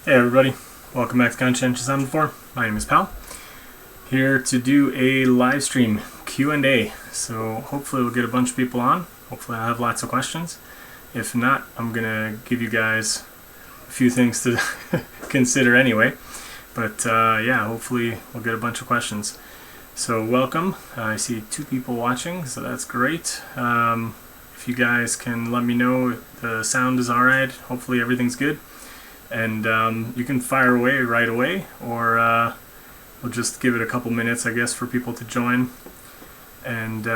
Hey everybody, welcome back to Conscientious Omnivore. My name is Pal, here to do a live stream Q&A. So hopefully we'll get a bunch of people on. Hopefully I'll have lots of questions. If not, I'm gonna give you guys a few things to consider anyway. But yeah, hopefully we'll get a bunch of questions. So welcome. I see 2 people watching, so that's great. If you guys can let me know if the sound is alright, hopefully everything's good. And you can fire away right away, or we'll just give it a couple minutes, I guess, for people to join. And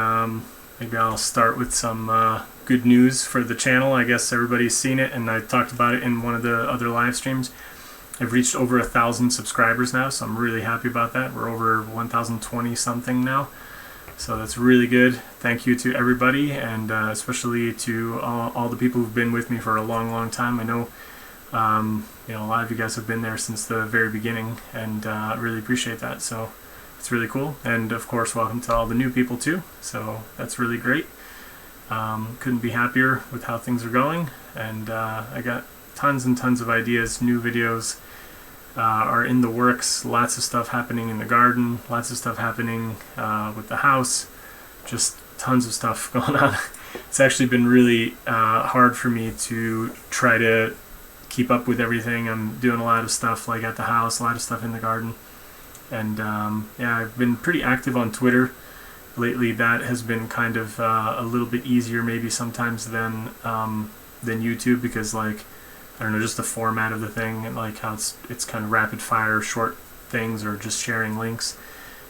maybe I'll start with some good news for the channel. I guess everybody's seen it, and I talked about it in one of the other live streams. I've reached over 1,000 subscribers now, so I'm really happy about that. We're over 1,020 something now, so that's really good. Thank you to everybody, and especially to all the people who've been with me for a long time. I know you know, a lot of you guys have been there since the very beginning, and I really appreciate that. So it's really cool. And of course, welcome to all the new people too. So that's really great. Couldn't be happier with how things are going. And I got tons and tons of ideas. New videos are in the works. Lots of stuff happening in the garden. Lots of stuff happening with the house. Just tons of stuff going on. It's actually been really hard for me to try to keep up with everything. I'm doing a lot of stuff like at the house, a lot of stuff in the garden, and yeah, I've been pretty active on Twitter lately. That has been kind of a little bit easier maybe sometimes than YouTube, because like, I don't know, just the format of the thing, and like how it's kind of rapid fire short things or just sharing links.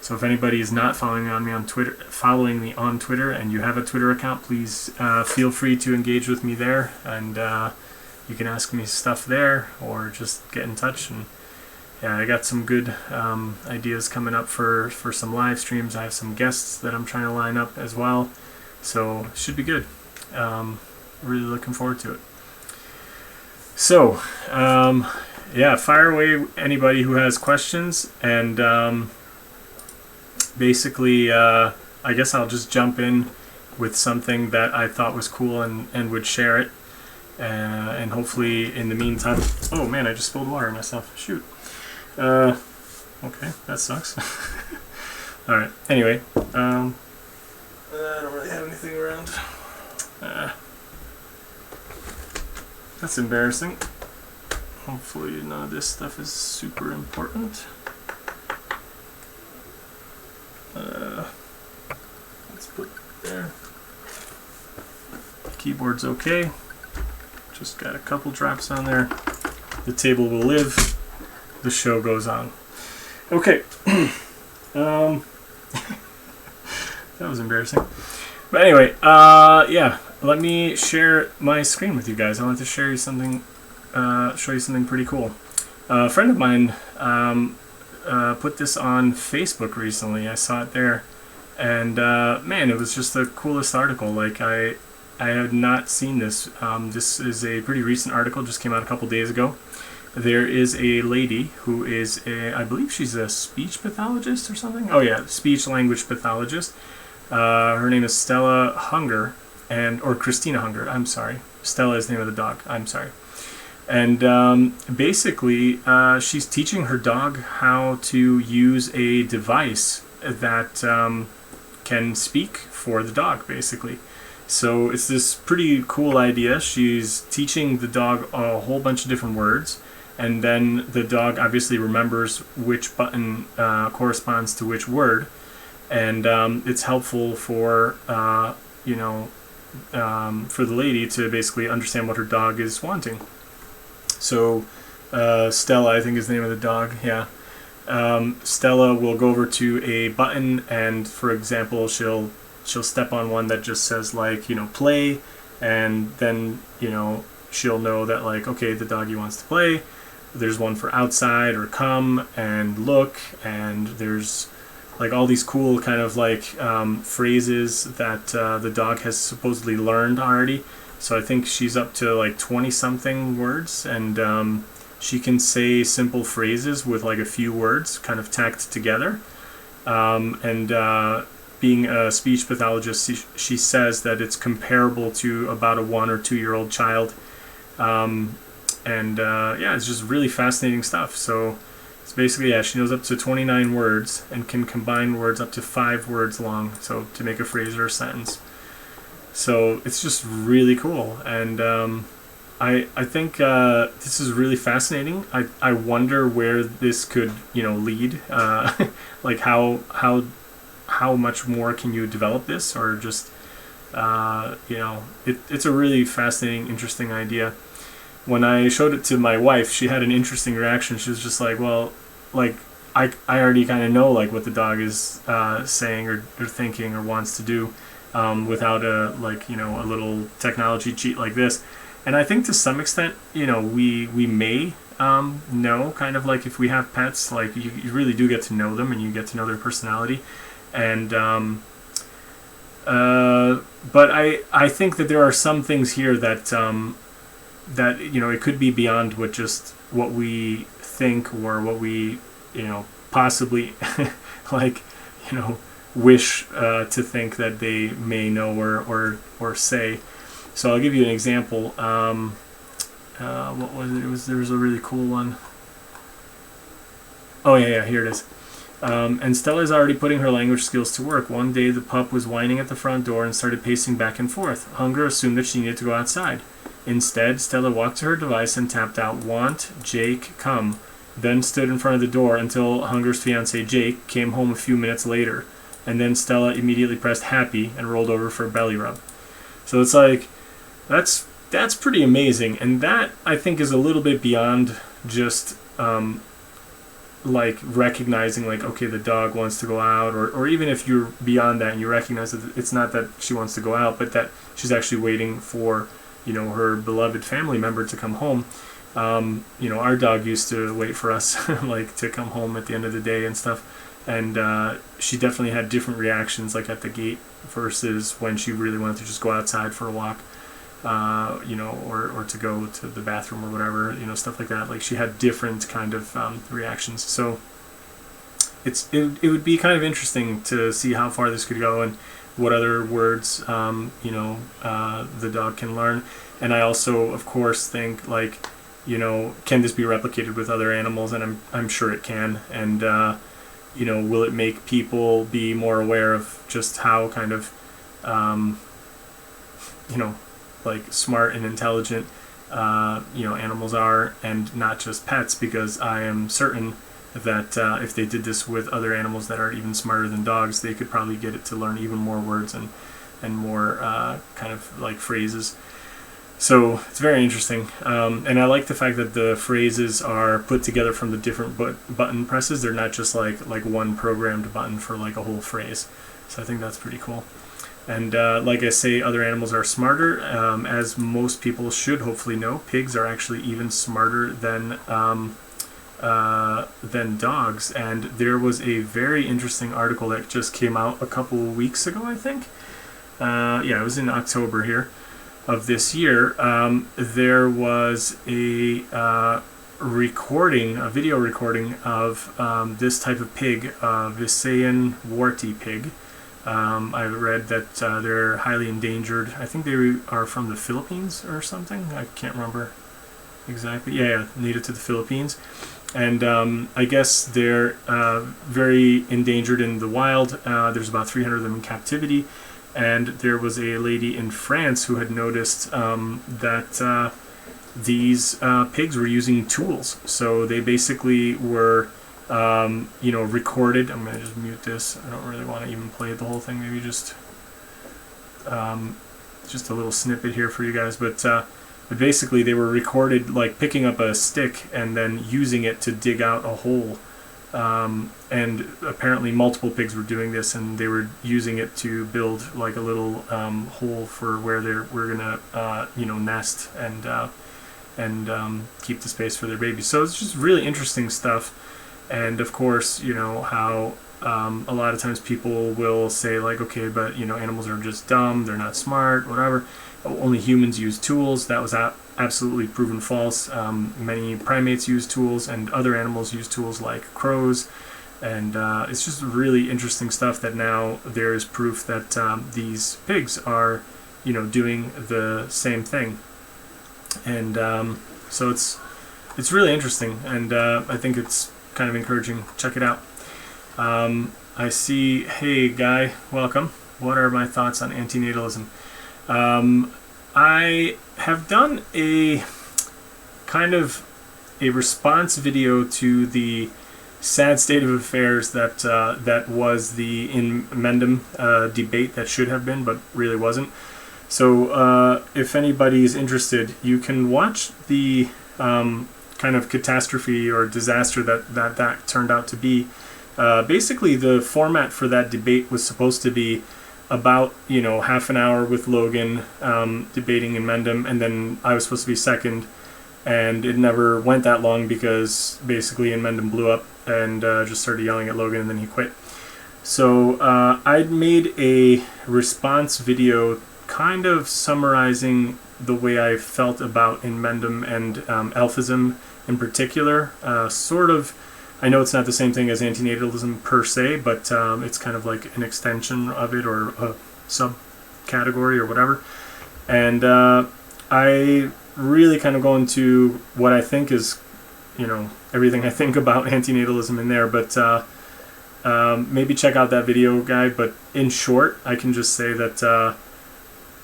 So if anybody is not following me on Twitter, and you have a Twitter account, please feel free to engage with me there, and you can ask me stuff there, or just get in touch. And yeah, I got some good ideas coming up for some live streams. I have some guests that I'm trying to line up as well, so it should be good. Really looking forward to it. So yeah, fire away anybody who has questions, and basically I guess I'll just jump in with something that I thought was cool and would share it. And hopefully in the meantime, oh man, I just spilled water on myself, shoot. Okay, that sucks. Alright, anyway, I don't really have anything around. That's embarrassing. Hopefully none of this stuff is super important. Let's put it there. Keyboard's okay. Just got a couple drops on there. The table will live. The show goes on. Okay. That was embarrassing. But anyway, yeah. Let me share my screen with you guys. I want to show you something pretty cool. A friend of mine put this on Facebook recently. I saw it there, and man, it was just the coolest article. Like I had not seen this. This is a pretty recent article, just came out a couple days ago. There is a lady who is I believe she's a speech pathologist or something. Oh yeah, speech language pathologist. Her name is Stella Hunger, or Christina Hunger, I'm sorry. Stella is the name of the dog, I'm sorry. And basically, she's teaching her dog how to use a device that can speak for the dog, basically. So it's this pretty cool idea. She's teaching the dog a whole bunch of different words, and then the dog obviously remembers which button corresponds to which word, and it's helpful for you know, for the lady to basically understand what her dog is wanting. So Stella, I think is the name of the dog. Yeah. Stella will go over to a button, and for example, she'll step on one that just says, like, you know, play, and then, you know, she'll know that, like, okay, the doggy wants to play. There's one for outside or come and look, and there's like all these cool kind of like phrases that the dog has supposedly learned already. So I think she's up to like 20 something words, and she can say simple phrases with like a few words kind of tacked together. Being a speech pathologist, she says that it's comparable to about a 1 or 2 year old child. and yeah, it's just really fascinating stuff. So it's basically, yeah, she knows up to 29 words and can combine words up to 5 words long, so to make a phrase or a sentence. So it's just really cool, and I think this is really fascinating. I wonder where this could, you know, lead. Like how much more can you develop this, or just you know, it's a really fascinating, interesting idea. When I showed it to my wife, she had an interesting reaction. She was just like, well, like I already kind of know like what the dog is saying or thinking or wants to do, without a, like, you know, a little technology cheat like this. And I think to some extent, you know, we may know, kind of like if we have pets, like you really do get to know them and you get to know their personality. And but I think that there are some things here that that, you know, it could be beyond what we think, or what we, you know, possibly like, you know, wish to think that they may know or say. So I'll give you an example. What was it? There was a really cool one. Oh yeah, here it is. And Stella's already putting her language skills to work. One day the pup was whining at the front door and started pacing back and forth. Hunger assumed that she needed to go outside. Instead, Stella walked to her device and tapped out "Want, Jake, come," then stood in front of the door until Hunger's fiancé Jake came home a few minutes later, and then Stella immediately pressed "happy" and rolled over for a belly rub. So it's like, that's pretty amazing, and that, I think, is a little bit beyond just like recognizing, like, okay, the dog wants to go out, or even if you're beyond that and you recognize that it's not that she wants to go out, but that she's actually waiting for, you know, her beloved family member to come home. You know, our dog used to wait for us like to come home at the end of the day and stuff, and she definitely had different reactions, like at the gate versus when she really wanted to just go outside for a walk, you know, or to go to the bathroom or whatever, you know, stuff like that. Like, she had different kind of reactions. So it would be kind of interesting to see how far this could go and what other words, you know, the dog can learn. And I also, of course, think, like, you know, can this be replicated with other animals? And I'm sure it can. And you know, will it make people be more aware of just how kind of you know, like, smart and intelligent you know, animals are, and not just pets? Because I am certain that if they did this with other animals that are even smarter than dogs, they could probably get it to learn even more words and more kind of like phrases. So it's very interesting, and I like the fact that the phrases are put together from the different button presses. They're not just like one programmed button for like a whole phrase. So I think that's pretty cool. And like I say, other animals are smarter, as most people should hopefully know. Pigs are actually even smarter than dogs. And there was a very interesting article that just came out a couple weeks ago, I think. Yeah, it was in October here of this year. There was a video recording of this type of pig, Visayan warty pig. I read that they're highly endangered. I think they are from the Philippines or something. I can't remember exactly. Yeah, native to the Philippines. And I guess they're very endangered in the wild. There's about 300 of them in captivity. And there was a lady in France who had noticed that these pigs were using tools. So they basically were, you know, recorded. I'm going to just mute this. I don't really want to even play the whole thing. Maybe just a little snippet here for you guys. But basically they were recorded like picking up a stick and then using it to dig out a hole. And apparently multiple pigs were doing this, and they were using it to build like a little hole for where they were gonna you know, nest and keep the space for their babies. So it's just really interesting stuff. And of course, you know, how a lot of times people will say, like, okay, but, you know, animals are just dumb, they're not smart, whatever. Only humans use tools. That was absolutely proven false. Many primates use tools, and other animals use tools like crows. And it's just really interesting stuff that now there is proof that these pigs are, you know, doing the same thing. And So it's really interesting, and I think it's kind of encouraging. Check it out. I see, hey Guy, welcome. What are my thoughts on antinatalism? I have done a kind of a response video to the sad state of affairs that that was the in Mendham debate that should have been, but really wasn't. So if anybody's interested, you can watch the kind of catastrophe or disaster that turned out to be. Basically, the format for that debate was supposed to be about, you know, half an hour with Logan debating in Mendham, and then I was supposed to be second, and it never went that long because basically in Mendham blew up and just started yelling at Logan, and then he quit. So I'd made a response video kind of summarizing the way I felt about in Mendham and alphism in particular. Sort of, I know it's not the same thing as antinatalism per se, but it's kind of like an extension of it, or a subcategory or whatever. And I really kind of go into what I think is, you know, everything I think about antinatalism in there, but maybe check out that video, Guy. But in short, I can just say that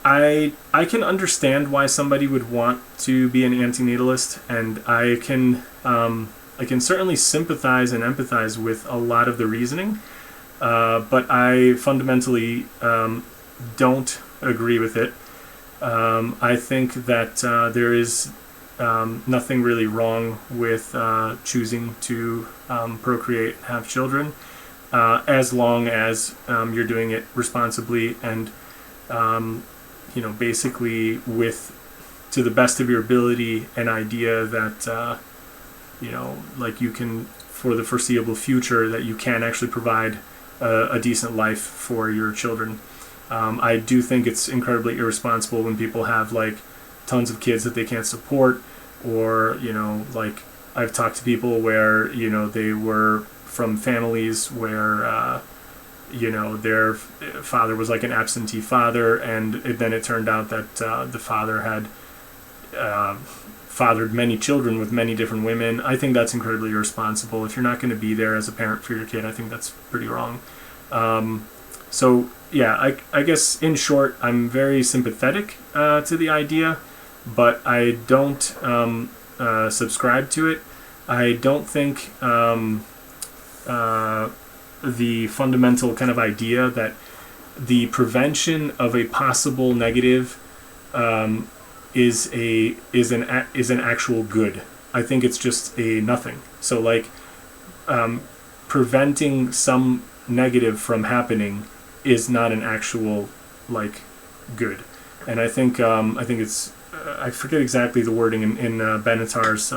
I can understand why somebody would want to be an antinatalist, and I can certainly sympathize and empathize with a lot of the reasoning, but I fundamentally don't agree with it. I think that there is nothing really wrong with choosing to procreate and have children, as long as you're doing it responsibly and you know, basically with, to the best of your ability, an idea that you know, like you can, for the foreseeable future, that you can actually provide a decent life for your children. I do think it's incredibly irresponsible when people have like tons of kids that they can't support, or, you know, like I've talked to people where, you know, they were from families where you know, their father was like an absentee father, and then it turned out that the father had fathered many children with many different women. I think that's incredibly irresponsible. If you're not going to be there as a parent for your kid, I think that's pretty wrong. So yeah, I guess in short, I'm very sympathetic to the idea, but I don't subscribe to it. I don't think the fundamental kind of idea that the prevention of a possible negative is an actual good. I think it's just a nothing. So like preventing some negative from happening is not an actual like good. And I think it's I forget exactly the wording in Benatar's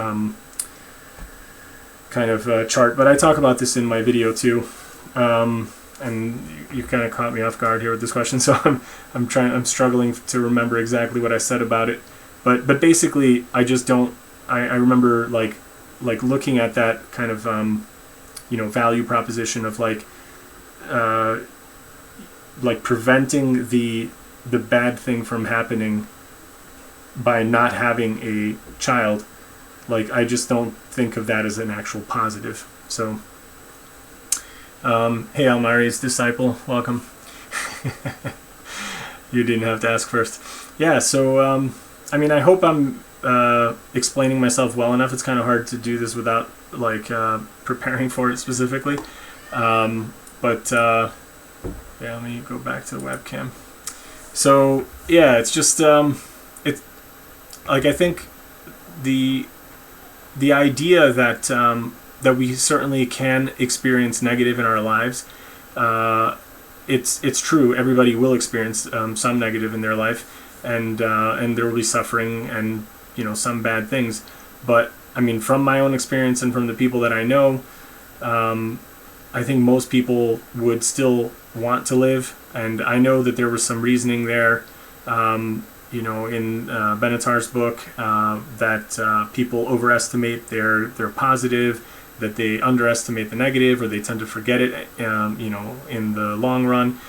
kind of chart, but I talk about this in my video too. And you kind of caught me off guard here with this question, so I'm struggling to remember exactly what I said about it. But basically, I just don't. I remember like looking at that kind of you know, value proposition of like preventing the bad thing from happening by not having a child. Like, I just don't think of that as an actual positive. So. Hey, Almari's disciple, welcome. You didn't have to ask first. Yeah, so I mean, I hope I'm explaining myself well enough. It's kind of hard to do this without like preparing for it specifically. But yeah, let me go back to the webcam. So yeah, it's just it's like, I think the idea that that we certainly can experience negative in our lives. It's true. Everybody will experience some negative in their life, and there will be suffering and, you know, some bad things. But I mean, from my own experience and from the people that I know, I think most people would still want to live. And I know that there was some reasoning there, you know, in Benatar's book, that people overestimate their positive, that they underestimate the negative, or they tend to forget it, you know, in the long run.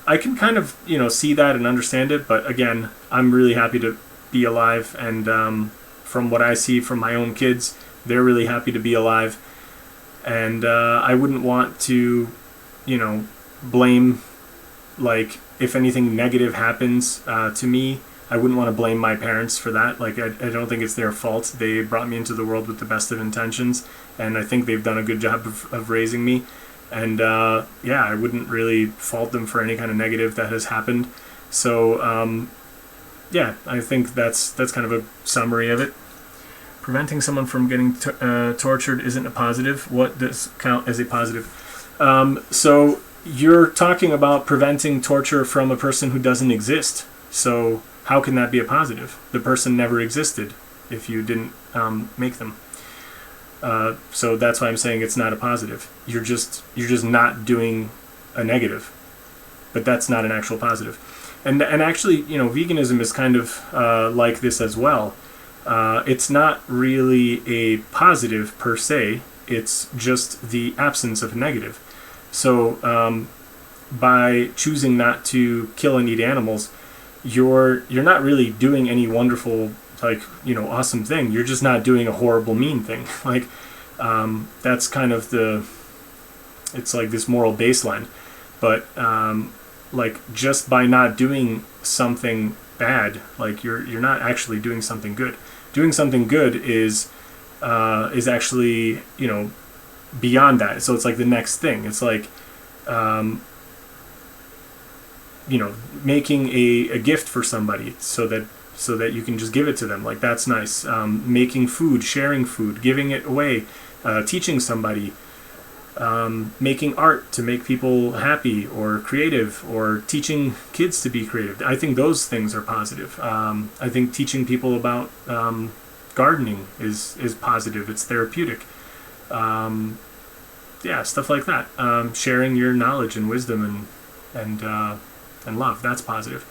I can kind of, you know, see that and understand it, but again, I'm really happy to be alive and from what I see from my own kids, they're really happy to be alive. And I wouldn't want to, blame, like, if anything negative happens to me, I wouldn't want to blame my parents for that. Like, I don't think it's their fault. They brought me into the world with the best of intentions, and I think they've done a good job of raising me. And I wouldn't really fault them for any kind of negative that has happened. So I think that's kind of a summary of it. Preventing someone from getting tortured isn't a positive. What does count as a positive? So you're talking about preventing torture from a person who doesn't exist. So how can that be a positive? The person never existed if you didn't make them. So that's why I'm saying it's not a positive. You're just not doing a negative, but that's not an actual positive. And actually, veganism is kind of like this as well. It's not really a positive per se. It's just the absence of a negative. So by choosing not to kill and eat animals, you're not really doing any wonderful, awesome thing. You're just not doing a horrible, mean thing. That's kind of it's like this moral baseline. But just by not doing something bad, you're not actually doing something good. Doing something good is actually, beyond that. So it's like the next thing. It's like, making a gift for somebody so that you can just give it to them. Like, that's nice. Making food, sharing food, giving it away, teaching somebody, making art to make people happy or creative, or teaching kids to be creative. I think those things are positive. I think teaching people about gardening is positive. It's therapeutic. Stuff like that. Sharing your knowledge and wisdom and love, that's positive.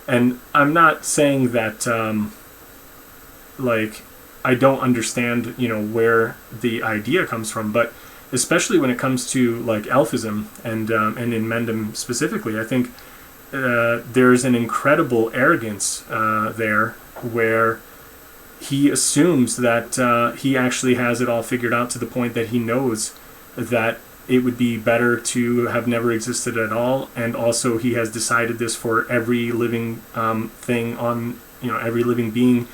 And I'm not saying that I don't understand where the idea comes from, but especially when it comes to elfism and in Mendham specifically, I think there's an incredible arrogance there, where he assumes that he actually has it all figured out, to the point that he knows that it would be better to have never existed at all, and also he has decided this for every living thing on, every living being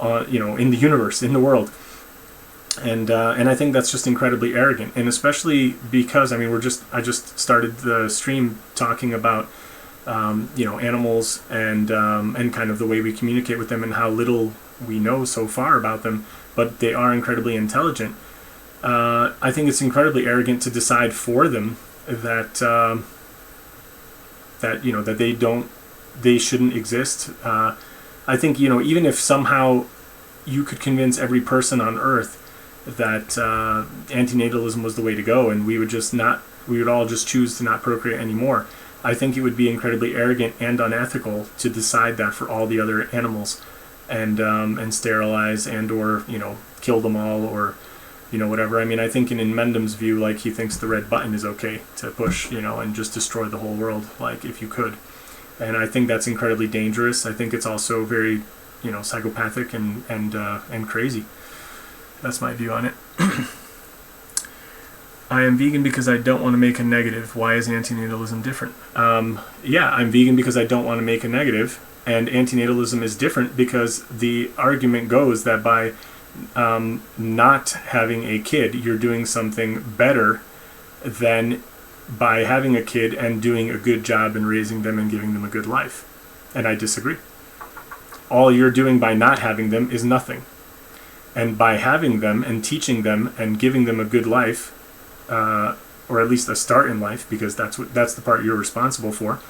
in the universe, in the world. And I think that's just incredibly arrogant, and especially because I just started the stream talking about animals and kind of the way we communicate with them, and how little we know so far about them, but they are incredibly intelligent. I think it's incredibly arrogant to decide for them that they shouldn't exist. I think even if somehow you could convince every person on Earth that antinatalism was the way to go, and we would all just choose to not procreate anymore, I think it would be incredibly arrogant and unethical to decide that for all the other animals, and sterilize or kill them all, or whatever. I think in Mendham's view, he thinks the red button is okay to push, and just destroy the whole world, if you could. And I think that's incredibly dangerous. I think it's also very, psychopathic and crazy. That's my view on it. I am vegan because I don't want to make a negative. Why is antinatalism different? I'm vegan because I don't want to make a negative, and antinatalism is different because the argument goes that by not having a kid, you're doing something better than by having a kid and doing a good job in raising them and giving them a good life. And I disagree. All you're doing by not having them is nothing. And by having them and teaching them and giving them a good life, or at least a start in life, because that's the part you're responsible for,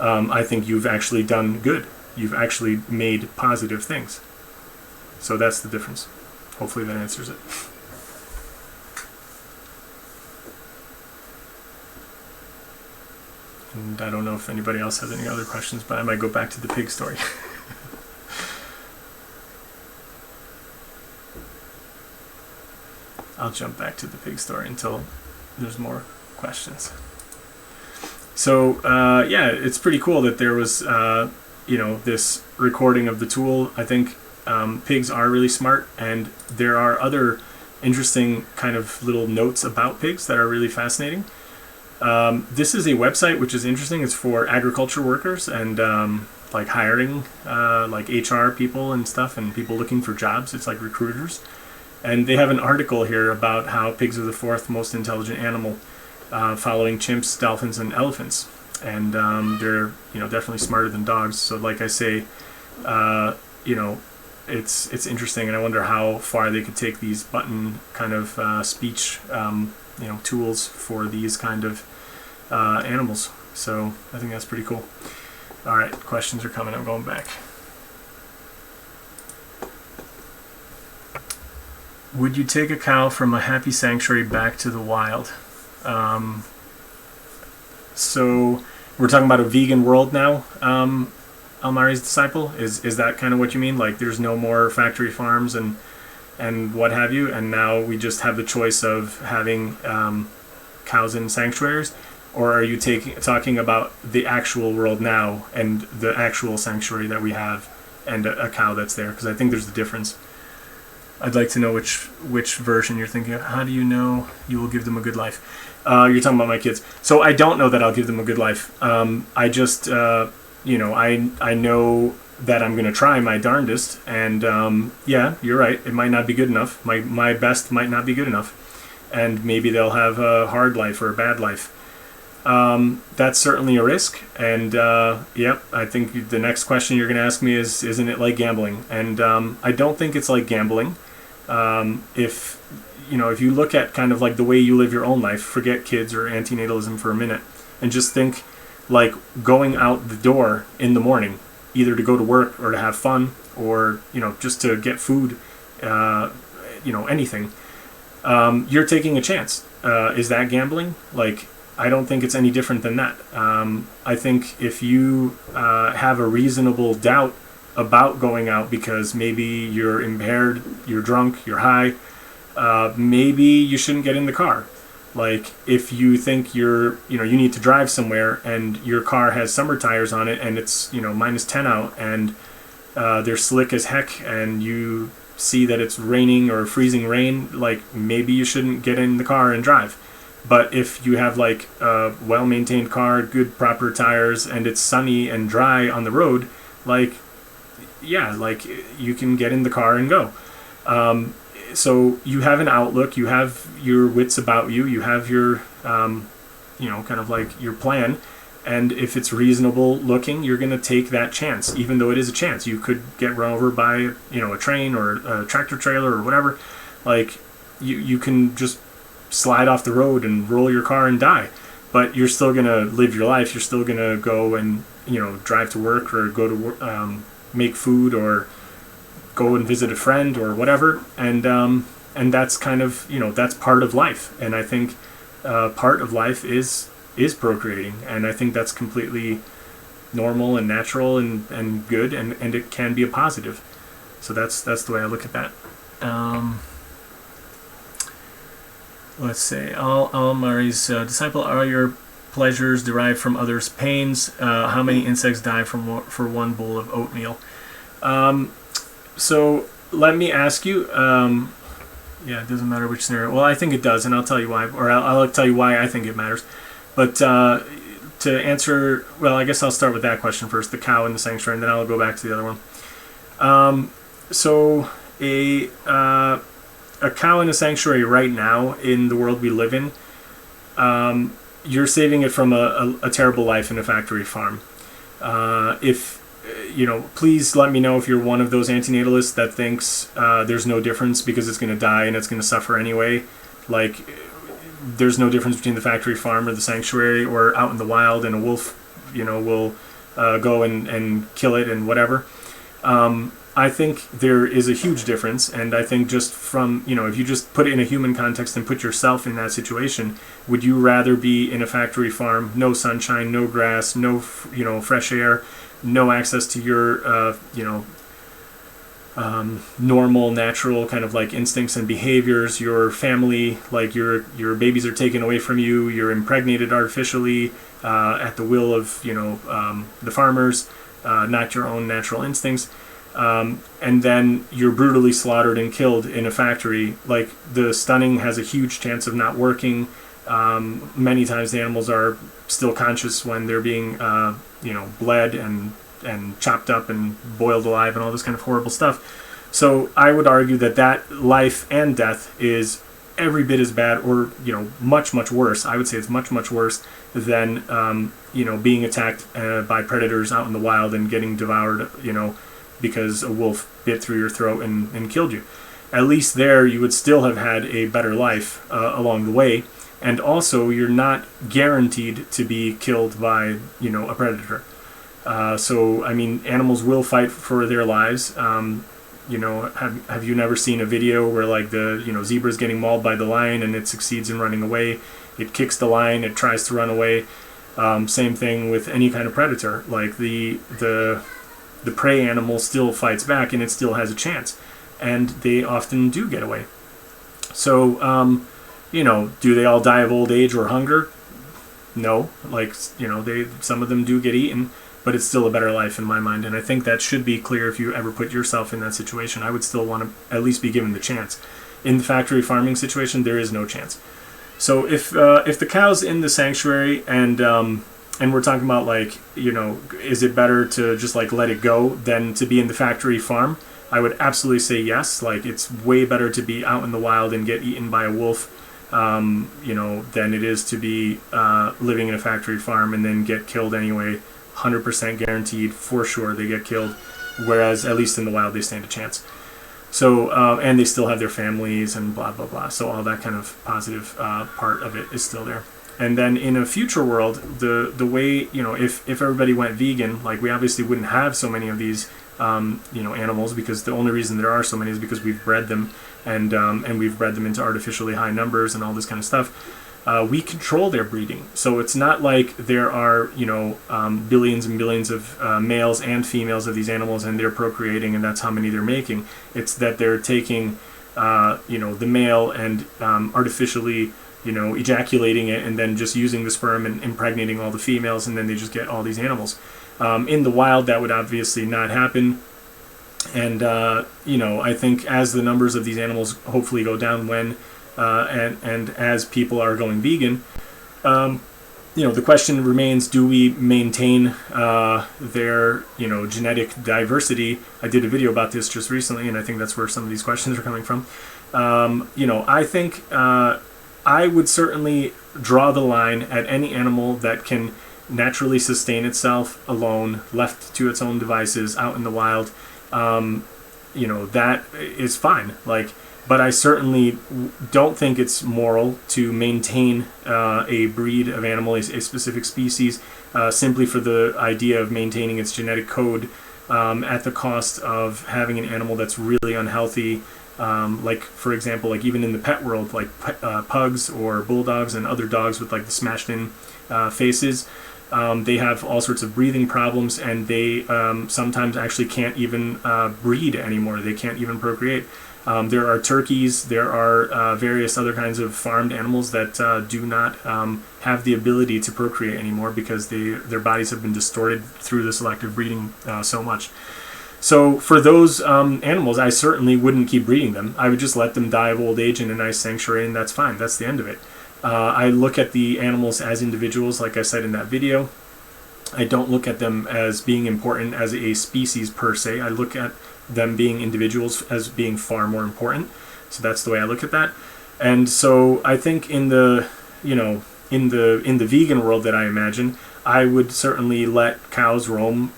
I think you've actually done good. You've actually made positive things. So that's the difference. Hopefully that answers it. And I don't know if anybody else has any other questions, but I might go back to the pig story. I'll jump back to the pig story until there's more questions. So it's pretty cool that there was this recording of the tool. I think pigs are really smart, and there are other interesting kind of little notes about pigs that are really fascinating. This is a website which is interesting. It's for agriculture workers and like hiring like HR people and stuff, and people looking for jobs. It's like recruiters. And they have an article here about how pigs are the fourth most intelligent animal, following chimps, dolphins, and elephants. And they're definitely smarter than dogs. So like I say, it's interesting, and I wonder how far they could take these button kind of speech tools for these kind of animals. So I think that's pretty cool. All right, questions are coming. I'm going back. Would you take a cow from a happy sanctuary back to the wild? So we're talking about a vegan world now, Almari's disciple. Is that kind of what you mean? Like there's no more factory farms and what have you, and now we just have the choice of having cows in sanctuaries? Or are you talking about the actual world now and the actual sanctuary that we have and a cow that's there? Because I think there's a difference. I'd like to know which version you're thinking of. How do you know you will give them a good life? You're talking about my kids. So I don't know that I'll give them a good life. I just, I know that I'm going to try my darndest. And yeah, you're right. It might not be good enough. My best might not be good enough. And maybe they'll have a hard life or a bad life. That's certainly a risk. And yep, I think the next question you're going to ask me is, isn't it like gambling? And I don't think it's like gambling. If you look at kind of like the way you live your own life, forget kids or antinatalism for a minute, and just think like going out the door in the morning, either to go to work or to have fun or, just to get food, anything. You're taking a chance. Is that gambling? Like, I don't think it's any different than that. I think if you have a reasonable doubt about going out because maybe you're impaired, you're drunk, you're high, maybe you shouldn't get in the car. Like if you think you need to drive somewhere and your car has summer tires on it and it's minus 10 out and they're slick as heck and you see that it's raining or freezing rain, like maybe you shouldn't get in the car and drive. But if you have like a well-maintained car, good proper tires, and it's sunny and dry on the road, like, yeah, like you can get in the car and go. So you have an outlook, you have your wits about you, you have your, kind of like your plan. And if it's reasonable looking, you're going to take that chance, even though it is a chance. You could get run over by, a train or a tractor trailer or whatever. Like you can just slide off the road and roll your car and die, but you're still gonna live your life. You're still gonna go and drive to work or go to make food or go and visit a friend or whatever, and that's kind of that's part of life. And I think part of life is procreating, and I think that's completely normal and natural and good, and it can be a positive. So that's the way I look at that. Let's say, Al-Mari's disciple, are your pleasures derived from others' pains? How many insects die for one bowl of oatmeal? So let me ask you, yeah, it doesn't matter which scenario. Well, I think it does, and I'll tell you why, or I'll tell you why I think it matters. But to answer, well, I guess I'll start with that question first, the cow in the sanctuary, and then I'll go back to the other one. So a cow in a sanctuary right now in the world we live in, you're saving it from a terrible life in a factory farm. Please let me know if you're one of those antinatalists that thinks there's no difference because it's going to die and it's going to suffer anyway. Like, there's no difference between the factory farm or the sanctuary or out in the wild, and a wolf, will go and kill it and whatever. I think there is a huge difference, and I think just from, if you just put it in a human context and put yourself in that situation, would you rather be in a factory farm, no sunshine, no grass, no, fresh air, no access to your, normal, natural kind of like instincts and behaviors, your family, like your babies are taken away from you, you're impregnated artificially at the will of, the farmers, not your own natural instincts? and then you're brutally slaughtered and killed in a factory, like the stunning has a huge chance of not working. Many times the animals are still conscious when they're being, bled and chopped up and boiled alive and all this kind of horrible stuff. So I would argue that life and death is every bit as bad, or much worse. I would say it's much worse than being attacked by predators out in the wild and getting devoured, because a wolf bit through your throat and killed you. At least there you would still have had a better life along the way, and also you're not guaranteed to be killed by a predator. So I mean, animals will fight for their lives. Have you never seen a video where like the zebra's getting mauled by the lion and it succeeds in running away? It kicks the lion, it tries to run away. Same thing with any kind of predator. Like the prey animal still fights back and it still has a chance, and they often do get away. So do they all die of old age or hunger? No. Like some of them do get eaten, but it's still a better life in my mind, and I think that should be clear if you ever put yourself in that situation. I would still want to at least be given the chance. In the factory farming situation, there is no chance. So if the cow's in the sanctuary and we're talking about like, is it better to just like let it go than to be in the factory farm? I would absolutely say yes. Like, it's way better to be out in the wild and get eaten by a wolf, than it is to be living in a factory farm and then get killed anyway. 100% guaranteed, for sure, they get killed. Whereas at least in the wild, they stand a chance. So, and they still have their families and blah, blah, blah. So all that kind of positive part of it is still there. And then in a future world, the way, if everybody went vegan, like, we obviously wouldn't have so many of these, animals, because the only reason there are so many is because we've bred them, and we've bred them into artificially high numbers and all this kind of stuff. We control their breeding. So it's not like there are, billions and billions of males and females of these animals, and they're procreating, and that's how many they're making. It's that they're taking, the male and artificially, ejaculating it, and then just using the sperm and impregnating all the females, and then they just get all these animals. In the wild, that would obviously not happen. And, I think as the numbers of these animals hopefully go down when and as people are going vegan, the question remains: do we maintain their genetic diversity? I did a video about this just recently, and I think that's where some of these questions are coming from. I think I would certainly draw the line at any animal that can naturally sustain itself alone, left to its own devices out in the wild. That is fine. But I certainly don't think it's moral to maintain a breed of animal, a specific species, simply for the idea of maintaining its genetic code at the cost of having an animal that's really unhealthy. For example, even in the pet world, pugs or bulldogs and other dogs with the smashed in faces. They have all sorts of breathing problems, and they sometimes actually can't even breed anymore. They can't even procreate. There are turkeys, there are various other kinds of farmed animals that do not have the ability to procreate anymore because their bodies have been distorted through the selective breeding so much. So for those animals, I certainly wouldn't keep breeding them. I would just let them die of old age in a nice sanctuary, and that's fine. That's the end of it. I look at the animals as individuals, like I said in that video. I don't look at them as being important as a species per se. I look at them being individuals as being far more important. So that's the way I look at that. And so I think in the vegan world that I imagine, I would certainly let cows roam,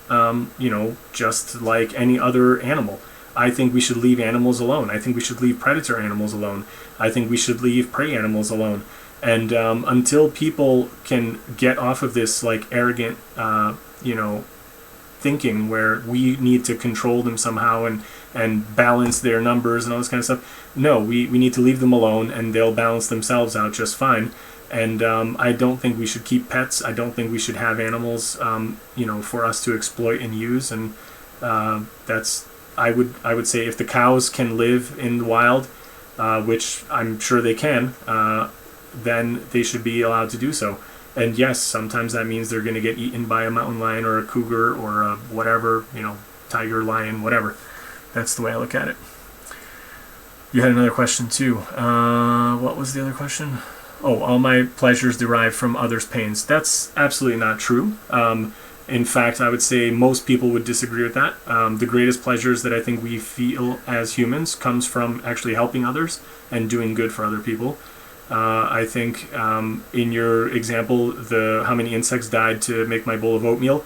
just like any other animal. I think we should leave animals alone. I think we should leave predator animals alone. I think we should leave prey animals alone. And until people can get off of this arrogant, thinking where we need to control them somehow and balance their numbers and all this kind of stuff. No, we need to leave them alone, and they'll balance themselves out just fine. And I don't think we should keep pets. I don't think we should have animals, for us to exploit and use. And I would say if the cows can live in the wild, which I'm sure they can, then they should be allowed to do so. And yes, sometimes that means they're going to get eaten by a mountain lion or a cougar or a whatever, tiger, lion, whatever. That's the way I look at it. You had another question too. What was the other question? Oh, all my pleasures derive from others' pains. That's absolutely not true. In fact, I would say most people would disagree with that. The greatest pleasures that I think we feel as humans comes from actually helping others and doing good for other people. I think in your example, how many insects died to make my bowl of oatmeal.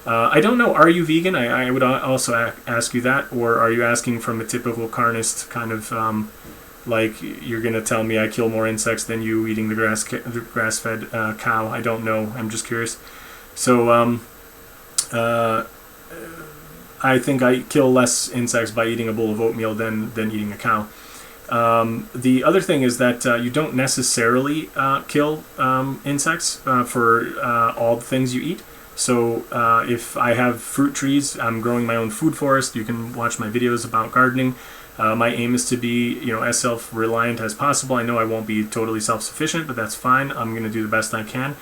I don't know. Are you vegan? I would also ask you that, or are you asking from a typical carnist kind of like you're going to tell me I kill more insects than you eating the grass-fed cow? I don't know. I'm just curious. So I think I kill less insects by eating a bowl of oatmeal than eating a cow. The other thing is that you don't necessarily kill insects for all the things you eat. So if I have fruit trees, I'm growing my own food forest. You can watch my videos about gardening. My aim is to be, as self-reliant as possible. I know I won't be totally self-sufficient, but that's fine. I'm going to do the best I can.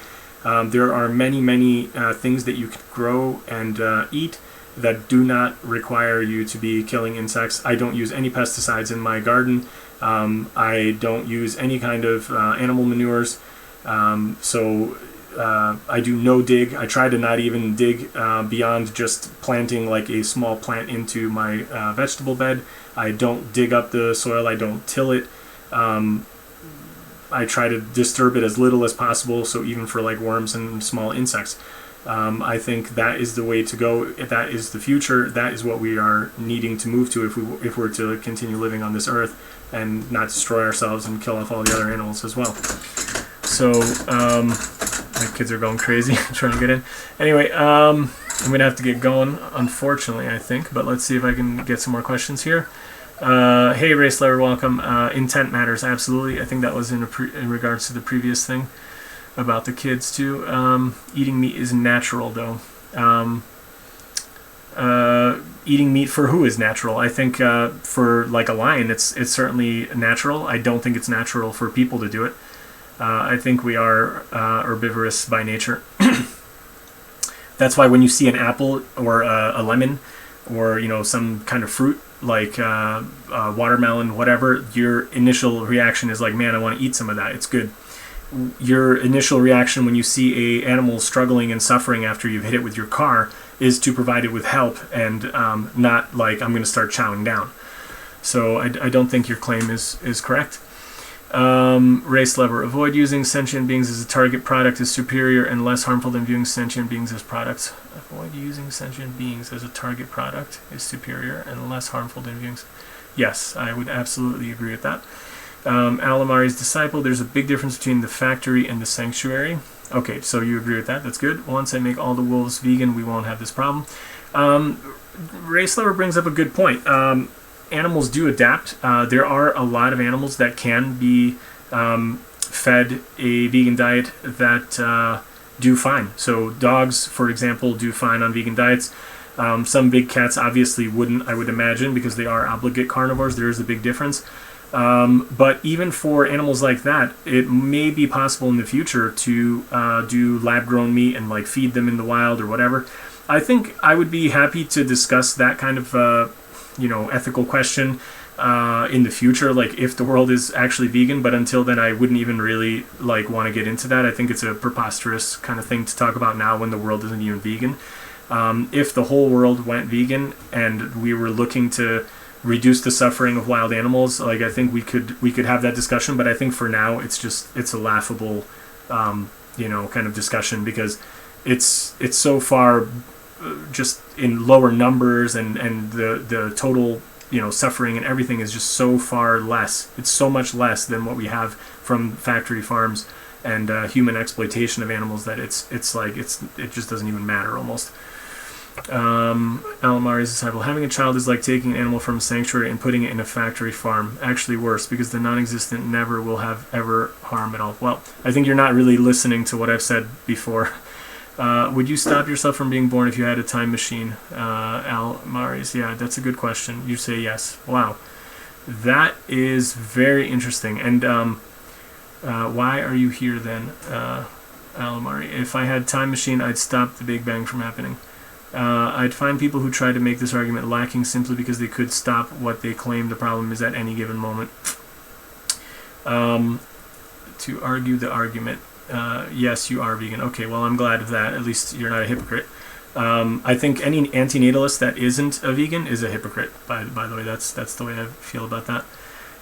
There are many things that you can grow and eat that do not require you to be killing insects. I don't use any pesticides in my garden. I don't use any kind of animal manures. I do no dig. I try to not even dig beyond just planting like a small plant into my vegetable bed. I don't dig up the soil. I don't till it. I try to disturb it as little as possible, so even for like worms and small insects. I think that is the way to go. If that is the future, that is what we are needing to move to if we're to continue living on this earth and not destroy ourselves and kill off all the other animals as well. So my kids are going crazy trying to get in. Anyway, I'm going to have to get going, unfortunately, I think. But let's see if I can get some more questions here. Hey, Race Lover, welcome. Intent matters, absolutely. I think that was in regards to the previous thing about the kids, too. Eating meat is natural, though. Eating meat for who is natural? I think for like a lion, it's certainly natural. I don't think it's natural for people to do it. I think we are herbivorous by nature. That's why when you see an apple or a lemon or some kind of fruit like watermelon, whatever, your initial reaction is like, man, I want to eat some of that. It's good. Your initial reaction when you see a animal struggling and suffering after you've hit it with your car is to provide it with help and not like I'm going to start chowing down. So I don't think your claim is correct. Race Lover, avoid using sentient beings as a target product is superior and less harmful than viewing sentient beings as products. Avoid using sentient beings as a target product is superior and less harmful than viewing. Yes, I would absolutely agree with that. Alamari's disciple, there's a big difference between the factory and the sanctuary. Okay, so you agree with that. That's good. Once I make all the wolves vegan, we won't have this problem. Race Lover brings up a good point. Animals do adapt. There are a lot of animals that can be fed a vegan diet that do fine. So dogs, for example, do fine on vegan diets. Some big cats obviously wouldn't, I would imagine, because they are obligate carnivores. There is a big difference. But even for animals like that, it may be possible in the future to do lab-grown meat and like feed them in the wild or whatever. I think I would be happy to discuss that kind of ethical question in the future, like if the world is actually vegan. But until then, I wouldn't even really like want to get into that. I think it's a preposterous kind of thing to talk about now when the world isn't even vegan. If the whole world went vegan and we were looking to reduce the suffering of wild animals, like I think we could have that discussion. But I think for now it's a laughable kind of discussion, because it's so far just in lower numbers, and the total suffering and everything is just so far less. It's so much less than what we have from factory farms and human exploitation of animals that it just doesn't even matter almost. Alamari's disciple, having a child is like taking an animal from a sanctuary and putting it in a factory farm. Actually worse, because the non-existent never will have ever harm at all. Well, I think you're not really listening to what I've said before. Would you stop yourself from being born if you had a time machine? Alamari's, yeah, that's a good question. You say yes. Wow. That is very interesting. And why are you here then, Alamari? If I had time machine, I'd stop the Big Bang from happening. I'd find people who try to make this argument lacking simply because they could stop what they claim the problem is at any given moment. To argue the argument, yes, you are vegan. Okay, well, I'm glad of that. At least you're not a hypocrite. I think any antinatalist that isn't a vegan is a hypocrite. By the way, that's the way I feel about that.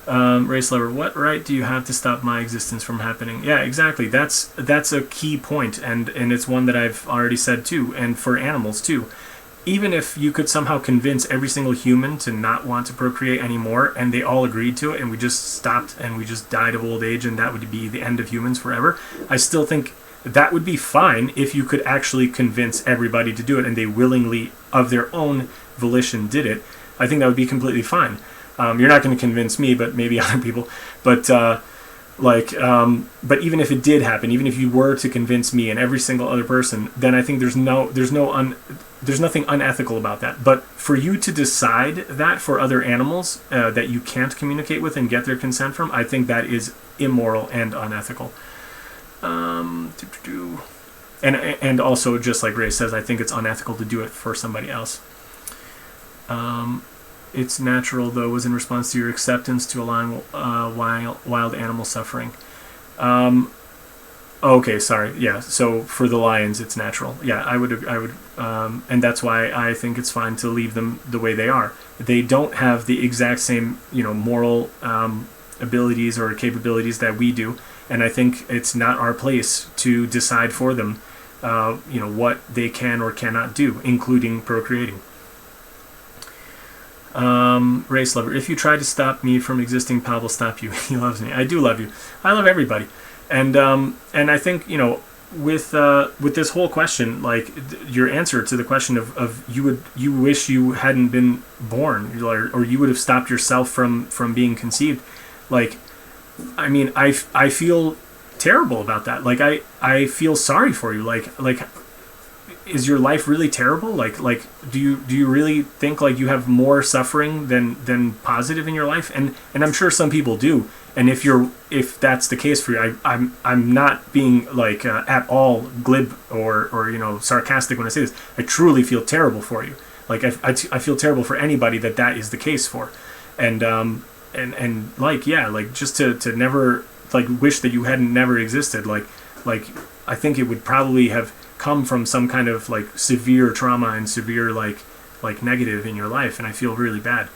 Race lover, what right do you have to stop my existence from happening? Yeah, exactly. That's a key point, and it's one that I've already said too, and for animals too. Even if you could somehow convince every single human to not want to procreate anymore, and they all agreed to it, and we just stopped and we just died of old age, and that would be the end of humans forever, I still think that would be fine if you could actually convince everybody to do it, and they willingly, of their own volition, did it. I think that would be completely fine. You're not going to convince me, but maybe other people. But but even if it did happen, even if you were to convince me and every single other person, then I think there's nothing unethical about that. But for you to decide that for other animals that you can't communicate with and get their consent from, I think that is immoral and unethical. And also, just like Ray says, I think it's unethical to do it for somebody else. It's natural, though, was in response to your acceptance to allowing wild animal suffering. Okay, sorry. Yeah, so for the lions, it's natural. Yeah, I would, and that's why I think it's fine to leave them the way they are. They don't have the exact same, moral abilities or capabilities that we do, and I think it's not our place to decide for them, what they can or cannot do, including procreating. Race lover, if you try to stop me from existing, Pal will stop you. He loves me. I do love you. I love everybody. And I think, with this whole question, like your answer to the question of you wish you hadn't been born, or you would have stopped yourself from being conceived. Like, I mean, I feel terrible about that. Like, I feel sorry for you. Like, is your life really terrible? Like, do you really think like you have more suffering than positive in your life? And I'm sure some people do. And if that's the case for you, I'm not being like at all glib or sarcastic when I say this. I truly feel terrible for you. Like I feel terrible for anybody that is the case for. And like, yeah, like just to never like wish that you hadn't never existed. Like I think it would probably have come from some kind of like severe trauma and severe like negative in your life, and I feel really bad.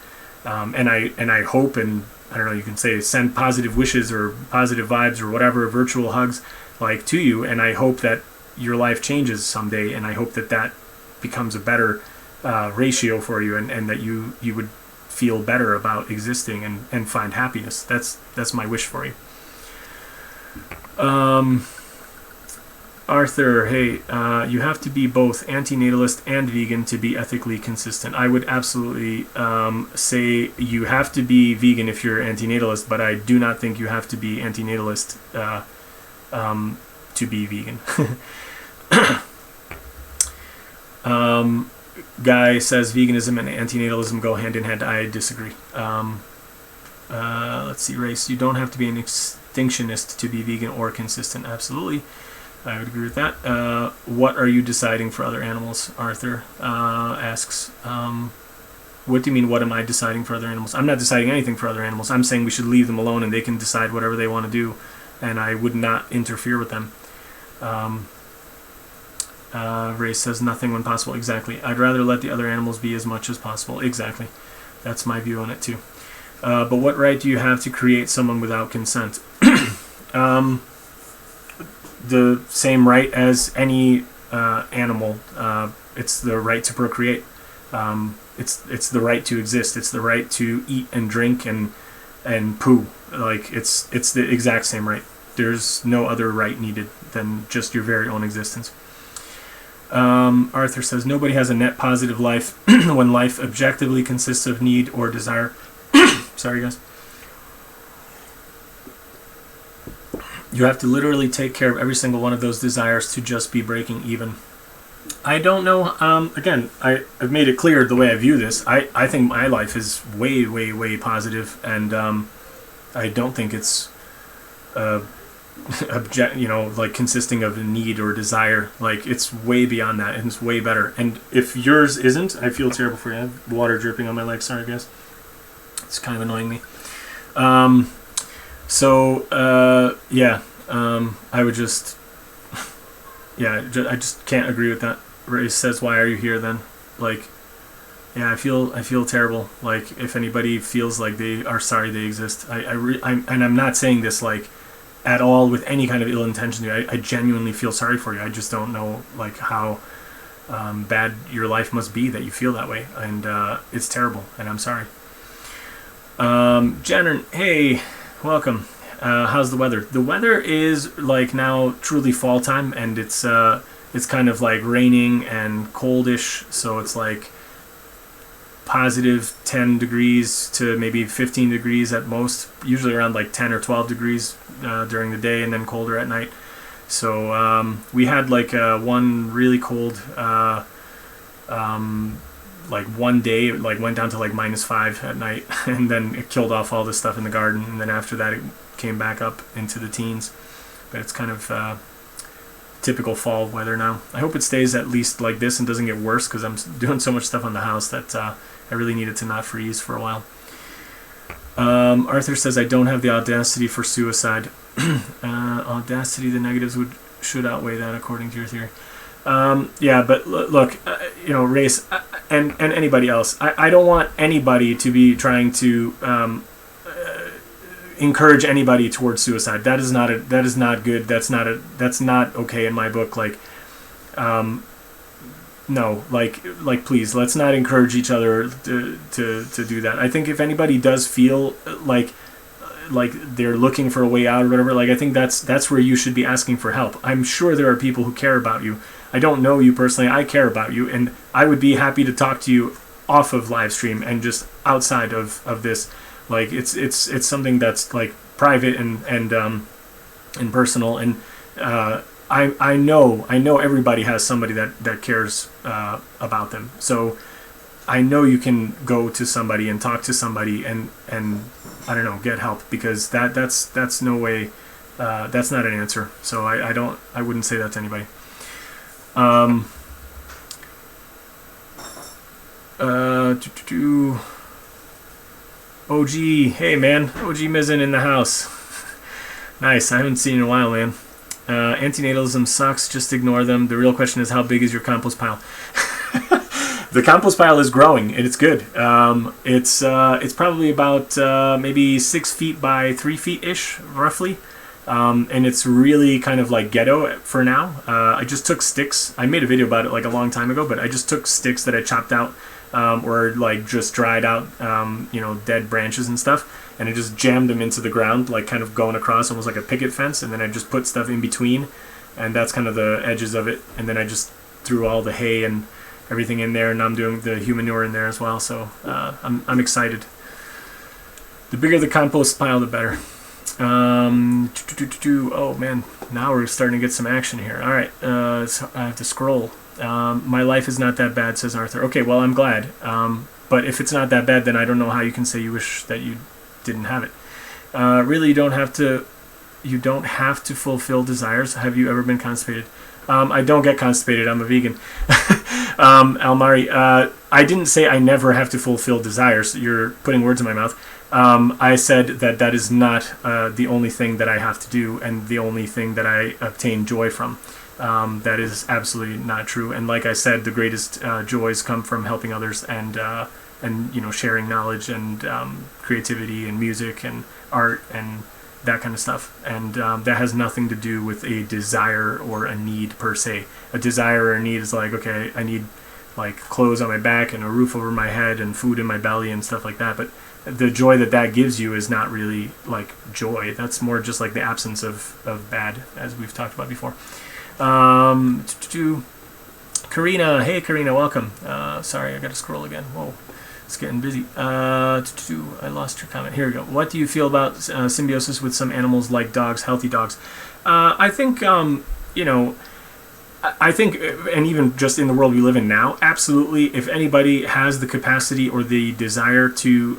And I hope, and I don't know, you can say send positive wishes or positive vibes or whatever, virtual hugs like to you, and I hope that your life changes someday, and I hope that becomes a better ratio for you, and that you would feel better about existing and find happiness. That's my wish for you. Arthur, hey, you have to be both antinatalist and vegan to be ethically consistent. I would absolutely say you have to be vegan if you're antinatalist, but I do not think you have to be antinatalist to be vegan. Guy says veganism and antinatalism go hand in hand. I disagree. Let's see, Race. You don't have to be an extinctionist to be vegan or consistent. Absolutely. I would agree with that. What are you deciding for other animals? Arthur asks. What do you mean, what am I deciding for other animals? I'm not deciding anything for other animals. I'm saying we should leave them alone and they can decide whatever they want to do, and I would not interfere with them. Ray says nothing when possible. Exactly. I'd rather let the other animals be as much as possible. Exactly. That's my view on it too. But what right do you have to create someone without consent? The same right as any animal. It's the right to procreate. It's the right to exist. It's the right to eat and drink and poo. Like it's the exact same right. There's no other right needed than just your very own existence. Arthur says nobody has a net positive life when life objectively consists of need or desire. Sorry, guys. You have to literally take care of every single one of those desires to just be breaking even. I don't know. Again, I've made it clear the way I view this. I think my life is way, way, way positive, and I don't think it's like consisting of a need or desire. Like it's way beyond that, and it's way better. And if yours isn't, I feel terrible for you. I have water dripping on my leg. Sorry, guys. It's kind of annoying me. I would just, I just can't agree with that. Ray says, "Why are you here then?" Like, yeah, I feel terrible. Like, if anybody feels like they are sorry they exist, I'm not saying this like at all with any kind of ill intention. I genuinely feel sorry for you. I just don't know like how bad your life must be that you feel that way, and it's terrible. And I'm sorry. Jenner, hey, welcome. How's the weather? The weather is like now truly fall time, and it's kind of like raining and coldish, so it's like positive 10 degrees to maybe 15 degrees at most, usually around like 10 or 12 degrees during the day, and then colder at night. So we had like one really cold like one day it like went down to like -5 at night, and then it killed off all the stuff in the garden, and then after that it came back up into the teens. But it's kind of typical fall weather now. I hope it stays at least like this and doesn't get worse, because I'm doing so much stuff on the house that I really need it to not freeze for a while. Arthur says, I don't have the audacity for suicide. Audacity, the negatives should outweigh that according to your theory. Yeah, but look, Race, and anybody else, I don't want anybody to be trying to encourage anybody towards suicide. That is not good. That's not okay in my book. Like, no, like please, let's not encourage each other to do that. I think if anybody does feel like they're looking for a way out or whatever, like I think that's where you should be asking for help. I'm sure there are people who care about you. I don't know you personally. I care about you, and I would be happy to talk to you off of live stream and just outside of this. Like it's something that's like private and personal, and I know everybody has somebody that cares about them. So I know you can go to somebody and talk to somebody and I don't know, get help, because that's no way, that's not an answer. So I wouldn't say that to anybody. OG, hey man, OG Mizzen in the house. Nice, I haven't seen you in a while, man. Antinatalism sucks, just ignore them. The real question is, how big is your compost pile? The compost pile is growing, and it's good. It's probably about maybe 6 feet by 3 feet ish, roughly. And it's really kind of like ghetto for now. I just took sticks. I made a video about it like a long time ago, but I just took sticks that I chopped out, or like just dried out, dead branches and stuff, and I just jammed them into the ground, like kind of going across almost like a picket fence, and then I just put stuff in between, and that's kind of the edges of it, and then I just threw all the hay and everything in there, and I'm doing the human manure in there as well, so I'm excited. The bigger the compost pile, the better. Oh man, now we're starting to get some action here. All right, so I have to scroll. My life is not that bad, says Arthur. Okay, well, I'm glad. But if it's not that bad, then I don't know how you can say you wish that you didn't have it. Really, you don't have to fulfill desires. Have you ever been constipated? I don't get constipated. I'm a vegan. Almari, I didn't say I never have to fulfill desires. You're putting words in my mouth. I said that is not the only thing that I have to do and the only thing that I obtain joy from. That is absolutely not true. And like I said, the greatest joys come from helping others and sharing knowledge and creativity and music and art and that kind of stuff. And that has nothing to do with a desire or a need per se. A desire or a need is like, okay, I need like clothes on my back and a roof over my head and food in my belly and stuff like that. But the joy that gives you is not really like joy. That's more just like the absence of bad, as we've talked about before. Karina, hey Karina, welcome. Sorry, I gotta scroll again. Whoa, it's getting busy. I lost your comment. Here we go. What do you feel about symbiosis with some animals like dogs, healthy dogs? I think, I think, and even just in the world we live in now, absolutely, if anybody has the capacity or the desire to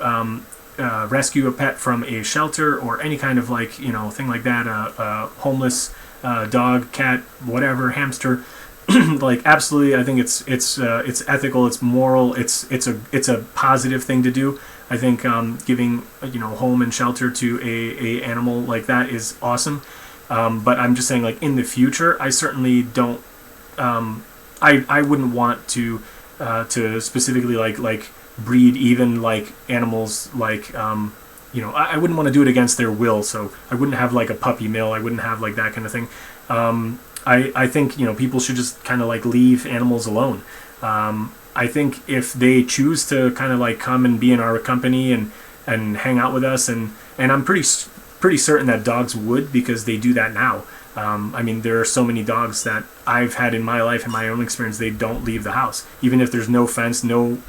rescue a pet from a shelter or any kind of like, you know, thing like that, a homeless dog, cat, whatever, hamster, like absolutely, I think it's ethical, it's moral, it's a positive thing to do. I think giving, you know, home and shelter to a animal like that is awesome. But I'm just saying, like, in the future, I certainly don't. I wouldn't want to specifically like breed even like animals like you know, I wouldn't want to do it against their will. So I wouldn't have like a puppy mill. I wouldn't have like that kind of thing. I think, you know, people should just kind of like leave animals alone. I think if they choose to kind of like come and be in our company and hang out with us, and I'm pretty certain that dogs would, because they do that now. I mean, there are so many dogs that I've had in my life, in my own experience, they don't leave the house. Even if there's no fence, no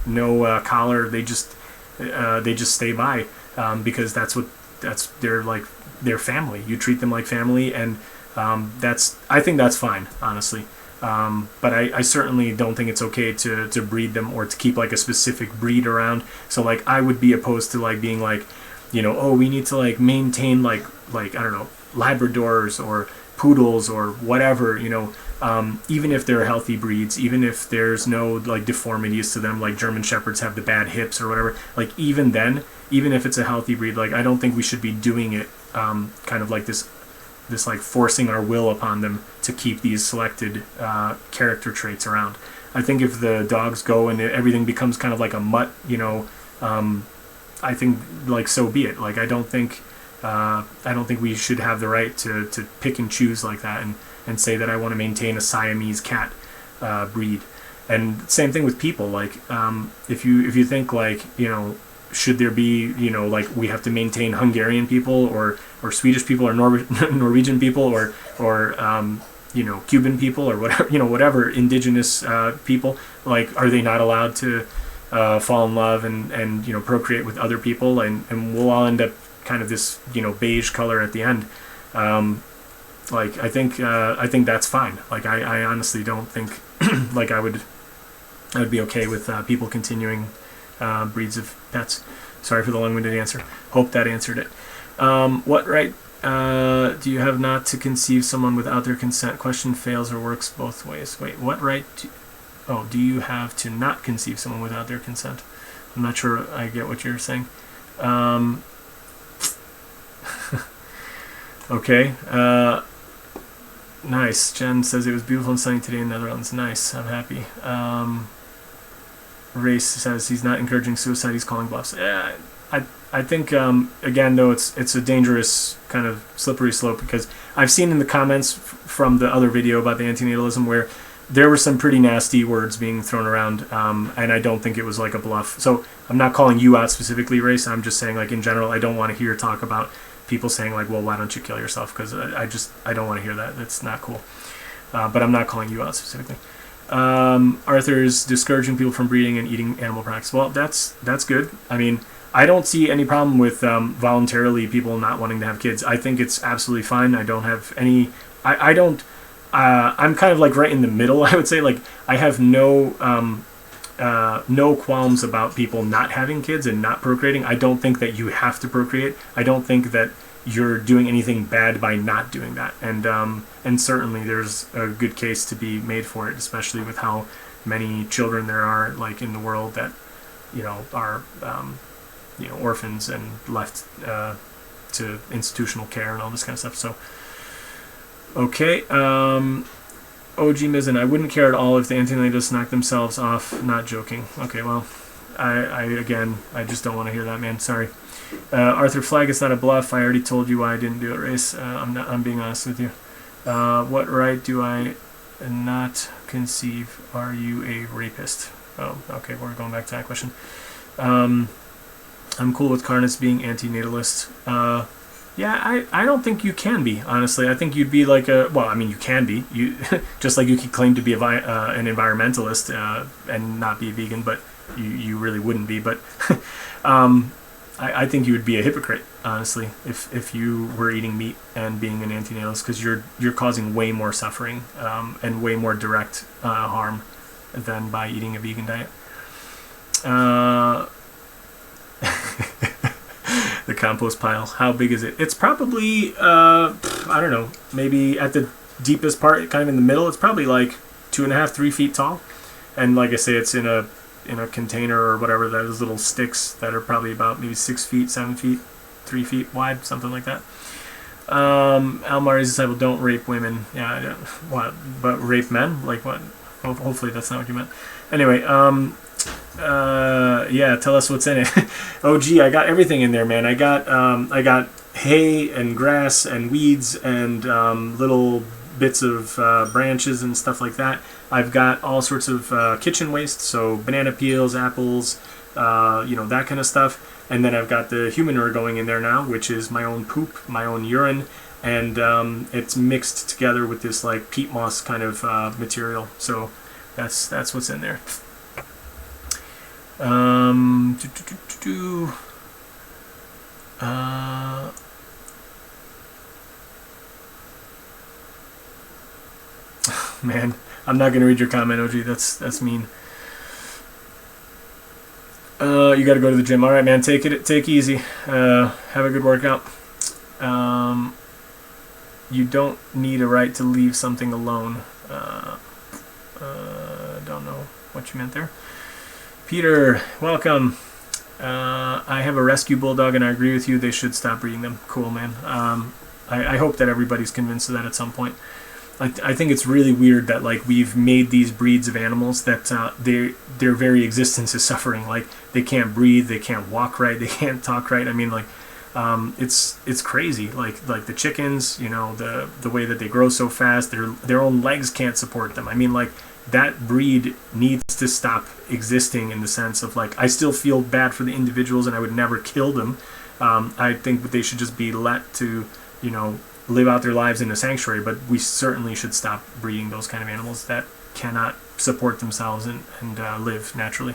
collar, they just stay by, because that's their family. You treat them like family, and I think that's fine, honestly. But I certainly don't think it's okay to breed them or to keep like a specific breed around. So like I would be opposed to like being like, you know, oh, we need to like maintain like I don't know, Labradors or poodles or whatever, you know, even if they're healthy breeds, even if there's no like deformities to them, like German Shepherds have the bad hips or whatever, like even then, even if it's a healthy breed, like I don't think we should be doing it kind of like this like forcing our will upon them to keep these selected character traits around. I think if the dogs go and everything becomes kind of like a mutt, you know, I think like so be it. Like I don't think we should have the right to pick and choose like that and say that I want to maintain a Siamese cat breed. And same thing with people. Like if you think like, you know, should there be, you know, like we have to maintain Hungarian people or Swedish people or Norwegian people or you know, Cuban people or whatever, you know, whatever indigenous people, like are they not allowed to fall in love and you know, procreate with other people, and we'll all end up kind of this, you know, beige color at the end. Like I think that's fine. Like I honestly don't think like I would be okay with people continuing breeds of pets. Sorry for the long-winded answer. Hope that answered it. What right do you have not to conceive someone without their consent? Question fails or works both ways. Wait, what right do you have to not conceive someone without their consent? I'm not sure I get what you're saying. Okay. Nice. Jen says it was beautiful and sunny today in the Netherlands. Nice. I'm happy. Race says he's not encouraging suicide, he's calling bluffs. Yeah, I think again though it's a dangerous kind of slippery slope, because I've seen in the comments from the other video about the antinatalism where there were some pretty nasty words being thrown around, and I don't think it was like a bluff. So I'm not calling you out specifically, Race. I'm just saying like in general I don't want to hear talk about people saying like, well, why don't you kill yourself, because I don't want to hear that. That's not cool. But I'm not calling you out specifically. Arthur's discouraging people from breeding and eating animal products. Well, that's good. I mean, I don't see any problem with voluntarily people not wanting to have kids. I think it's absolutely fine. I don't have any. I don't. I'm kind of like right in the middle. I would say like I have no qualms about people not having kids and not procreating. I don't think that you have to procreate. I don't think that you're doing anything bad by not doing that, and certainly there's a good case to be made for it, especially with how many children there are like in the world that, you know, are you know, orphans and left to institutional care and all this kind of stuff. So okay, OG Mizzen, I wouldn't care at all if the antinatalists knock themselves off. Not joking. Okay, well, I just don't want to hear that, man. Sorry. Arthur Flag, it's not a bluff. I already told you why I didn't do it, Race. I'm being honest with you. What right do I not conceive? Are you a rapist? Oh, okay, we're going back to that question. I'm cool with Carnus being anti-natalist. Yeah, I don't think you can be, honestly. I think you'd be like well, I mean, you can be. You just like you could claim to be an environmentalist and not be a vegan, but you really wouldn't be. But I think you would be a hypocrite, honestly, if you were eating meat and being an antinatalist, because you're causing way more suffering and way more direct harm than by eating a vegan diet. compost pile. How big is it? It's probably, I don't know, maybe at the deepest part, kind of in the middle, it's probably like 2.5, 3 feet tall. And like I say, it's in a container or whatever, those little sticks that are probably about maybe 6 feet, 7 feet, 3 feet wide, something like that. Almari's disciple, don't rape women. Yeah, I don't, what? But rape men? Like what? Hopefully that's not what you meant. Anyway, yeah, tell us what's in it. Oh, gee, I got everything in there, man. I got hay and grass and weeds and little bits of branches and stuff like that. I've got all sorts of kitchen waste, so banana peels, apples, that kind of stuff. And then I've got the human manure going in there now, which is my own poop, my own urine, and it's mixed together with this like peat moss kind of material. So that's what's in there. Man, I'm not gonna read your comment, OG. That's mean. You got to go to the gym. All right, man. Take it easy. Have a good workout. You don't need a right to leave something alone. Don't know what you meant there. Peter, welcome. I have a rescue bulldog, and I agree with you. They should stop breeding them. Cool, man. I hope that everybody's convinced of that at some point. I think it's really weird that like we've made these breeds of animals that their very existence is suffering. Like they can't breathe, they can't walk right, they can't talk right. I mean, like it's crazy. Like the chickens, the way that they grow so fast, their own legs can't support them. I mean, like that breed needs to stop existing in the sense of like I still feel bad for the individuals and I would never kill them. I think that they should just be let to live out their lives in a sanctuary, but we certainly should stop breeding those kind of animals that cannot support themselves and live naturally.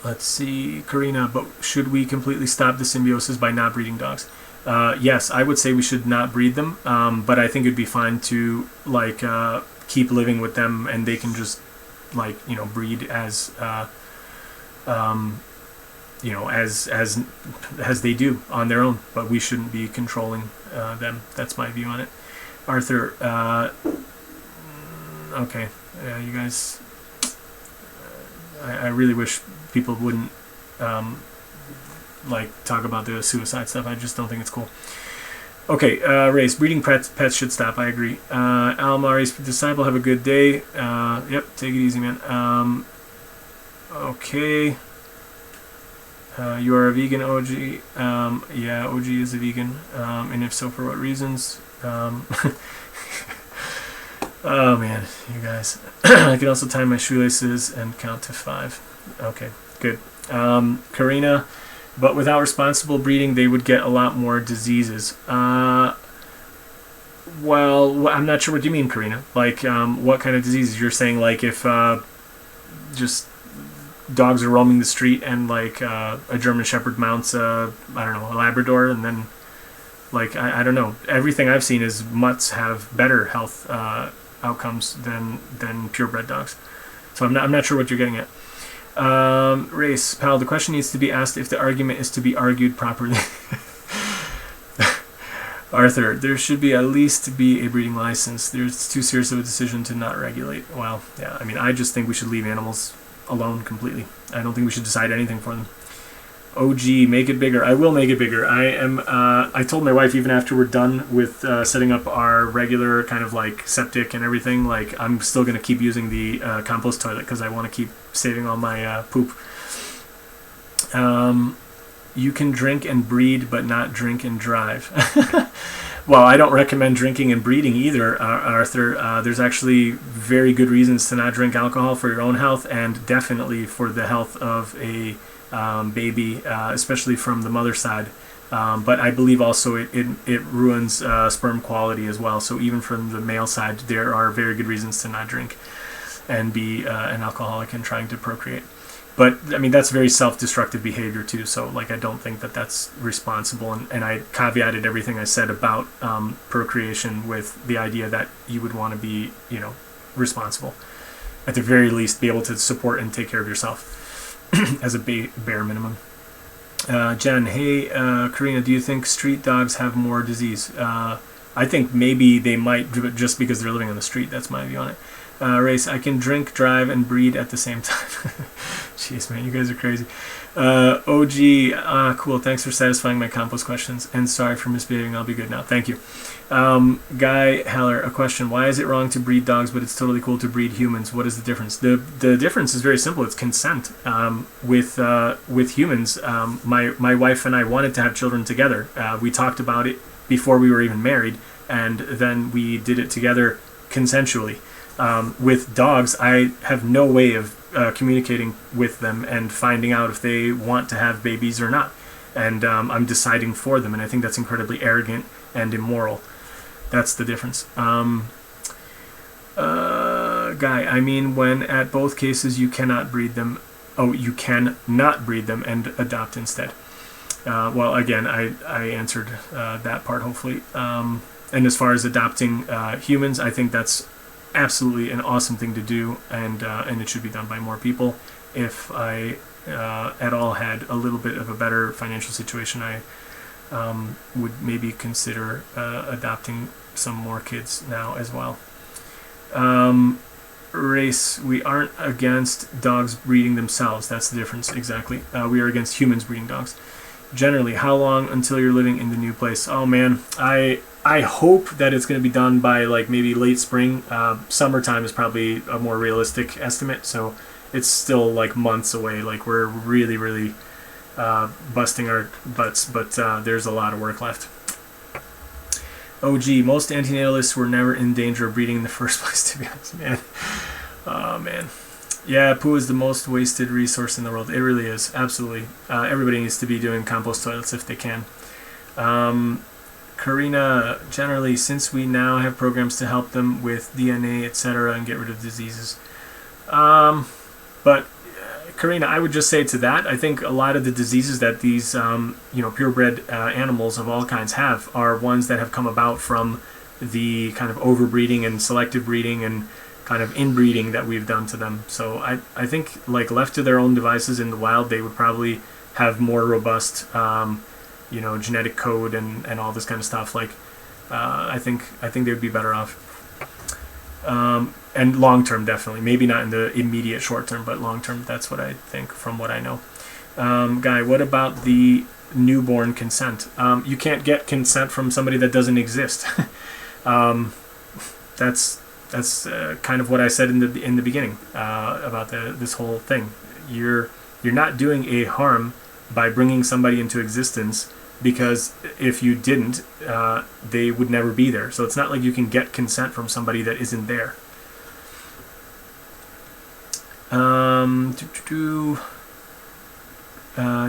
Let's see, Karina, but should we completely stop the symbiosis by not breeding dogs? Yes, I would say we should not breed them, but I think it'd be fine to like keep living with them and they can just like breed as as they do on their own, but we shouldn't be controlling them. That's my view on it. Arthur, okay, you guys, I really wish people wouldn't like talk about the suicide stuff. I just don't think it's cool. Okay, Race, breeding pets should stop. I agree. Almari's disciple, have a good day. Yep, take it easy, man. Okay. You are a vegan, OG. Yeah, OG is a vegan. And if so, for what reasons? Oh man, you guys. I can also tie my shoelaces and count to 5. Okay, good. Karina, but without responsible breeding, they would get a lot more diseases. Well, I'm not sure what you mean, Karina. Like, what kind of diseases? You're saying, like, if just dogs are roaming the street and like a German Shepherd mounts a Labrador, and then like I don't know, everything I've seen is mutts have better health outcomes than purebred dogs. So I'm not sure what you're getting at. Race, pal, the question needs to be asked if the argument is to be argued properly. Arthur, there should be at least be a breeding license. There's too serious of a decision to not regulate. Well, yeah, I mean, I just think we should leave animals alone completely. I don't think we should decide anything for them. OG, make it bigger. I will make it bigger. I told my wife even after we're done with setting up our regular kind of like septic and everything, like I'm still going to keep using the compost toilet because I want to keep saving all my poop. You can drink and breed but not drink and drive. Well, I don't recommend drinking and breeding either, Arthur. There's actually very good reasons to not drink alcohol for your own health and definitely for the health of a baby, especially from the mother side. But I believe also it ruins sperm quality as well. So even from the male side, there are very good reasons to not drink and be an alcoholic and trying to procreate. But, I mean, that's very self-destructive behavior, too. So, like, I don't think that that's responsible. And I caveated everything I said about procreation with the idea that you would want to be, responsible. At the very least, be able to support and take care of yourself. as a bare minimum. Jen, hey, Karina, do you think street dogs have more disease? I think maybe they might, just because they're living on the street. That's my view on it. Race, I can drink, drive, and breed at the same time. Jeez, man, you guys are crazy. OG, cool. Thanks for satisfying my compost questions. And sorry for misbehaving. I'll be good now. Thank you. Guy Haller, a question. Why is it wrong to breed dogs, but it's totally cool to breed humans? What is the difference? The difference is very simple. It's consent. With humans, my wife and I wanted to have children together. We talked about it before we were even married, and then we did it together consensually. With dogs, I have no way of communicating with them and finding out if they want to have babies or not. And I'm deciding for them, and I think that's incredibly arrogant and immoral. That's the difference. Guy, I mean, when at both cases you cannot breed them. Oh, you can not breed them and adopt instead. Well, again, I answered that part, hopefully. And as far as adopting humans, I think that's absolutely an awesome thing to do, and it should be done by more people. If I at all had a little bit of a better financial situation, I would maybe consider adopting some more kids now as well. Race, we aren't against dogs breeding themselves. That's the difference, exactly. We are against humans breeding dogs. Generally, how long until you're living in the new place? Oh man, I hope that it's going to be done by like maybe late spring. Summertime is probably a more realistic estimate, so it's still like months away. Like we're really busting our butts, but there's a lot of work left. OG, most antinatalists were never in danger of breeding in the first place, to be honest, man. Oh man. Yeah, poo is the most wasted resource in the world. It really is, absolutely. Everybody needs to be doing compost toilets if they can. Karina, generally, since we now have programs to help them with DNA, etc., and get rid of diseases. But Karina, I would just say to that, I think a lot of the diseases that these purebred animals of all kinds have are ones that have come about from the kind of overbreeding and selective breeding and kind of inbreeding that we've done to them. So I think like left to their own devices in the wild, they would probably have more robust genetic code and all this kind of stuff. Like I think they would be better off. And long term, definitely. Maybe not in the immediate short term, but long term, that's what I think from what I know. Guy, what about the newborn consent? You can't get consent from somebody that doesn't exist. That's kind of what I said in the beginning about this whole thing. You're not doing a harm by bringing somebody into existence, because if you didn't, they would never be there. So it's not like you can get consent from somebody that isn't there.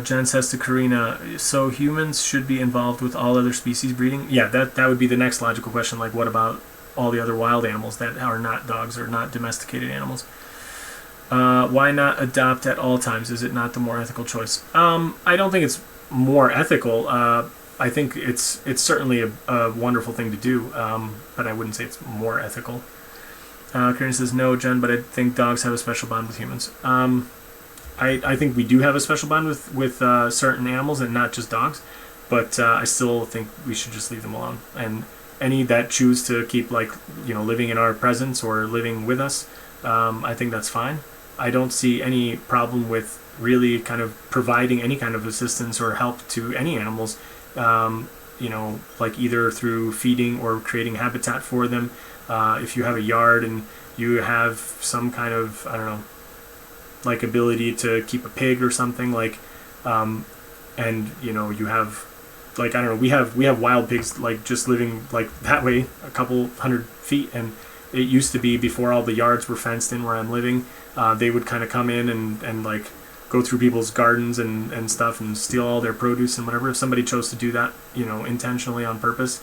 Jen says to Karina, so humans should be involved with all other species breeding? Yeah, that would be the next logical question. Like, what about all the other wild animals that are not dogs or not domesticated animals? Why not adopt at all times? Is it not the more ethical choice? I don't think it's more ethical. I think it's certainly a wonderful thing to do, but I wouldn't say it's more ethical. Karen says, no, Jen, but I think dogs have a special bond with humans. I think we do have a special bond with certain animals and not just dogs, but I still think we should just leave them alone. And any that choose to keep living in our presence or living with us, I think that's fine. I don't see any problem with really kind of providing any kind of assistance or help to any animals, like either through feeding or creating habitat for them. If you have a yard and you have some kind of, like ability to keep a pig or something, and you have, we have wild pigs just living that way a couple 100 feet, and it used to be before all the yards were fenced in where I'm living. They would kind of come in and go through people's gardens and stuff and steal all their produce and whatever. If somebody chose to do that, intentionally on purpose,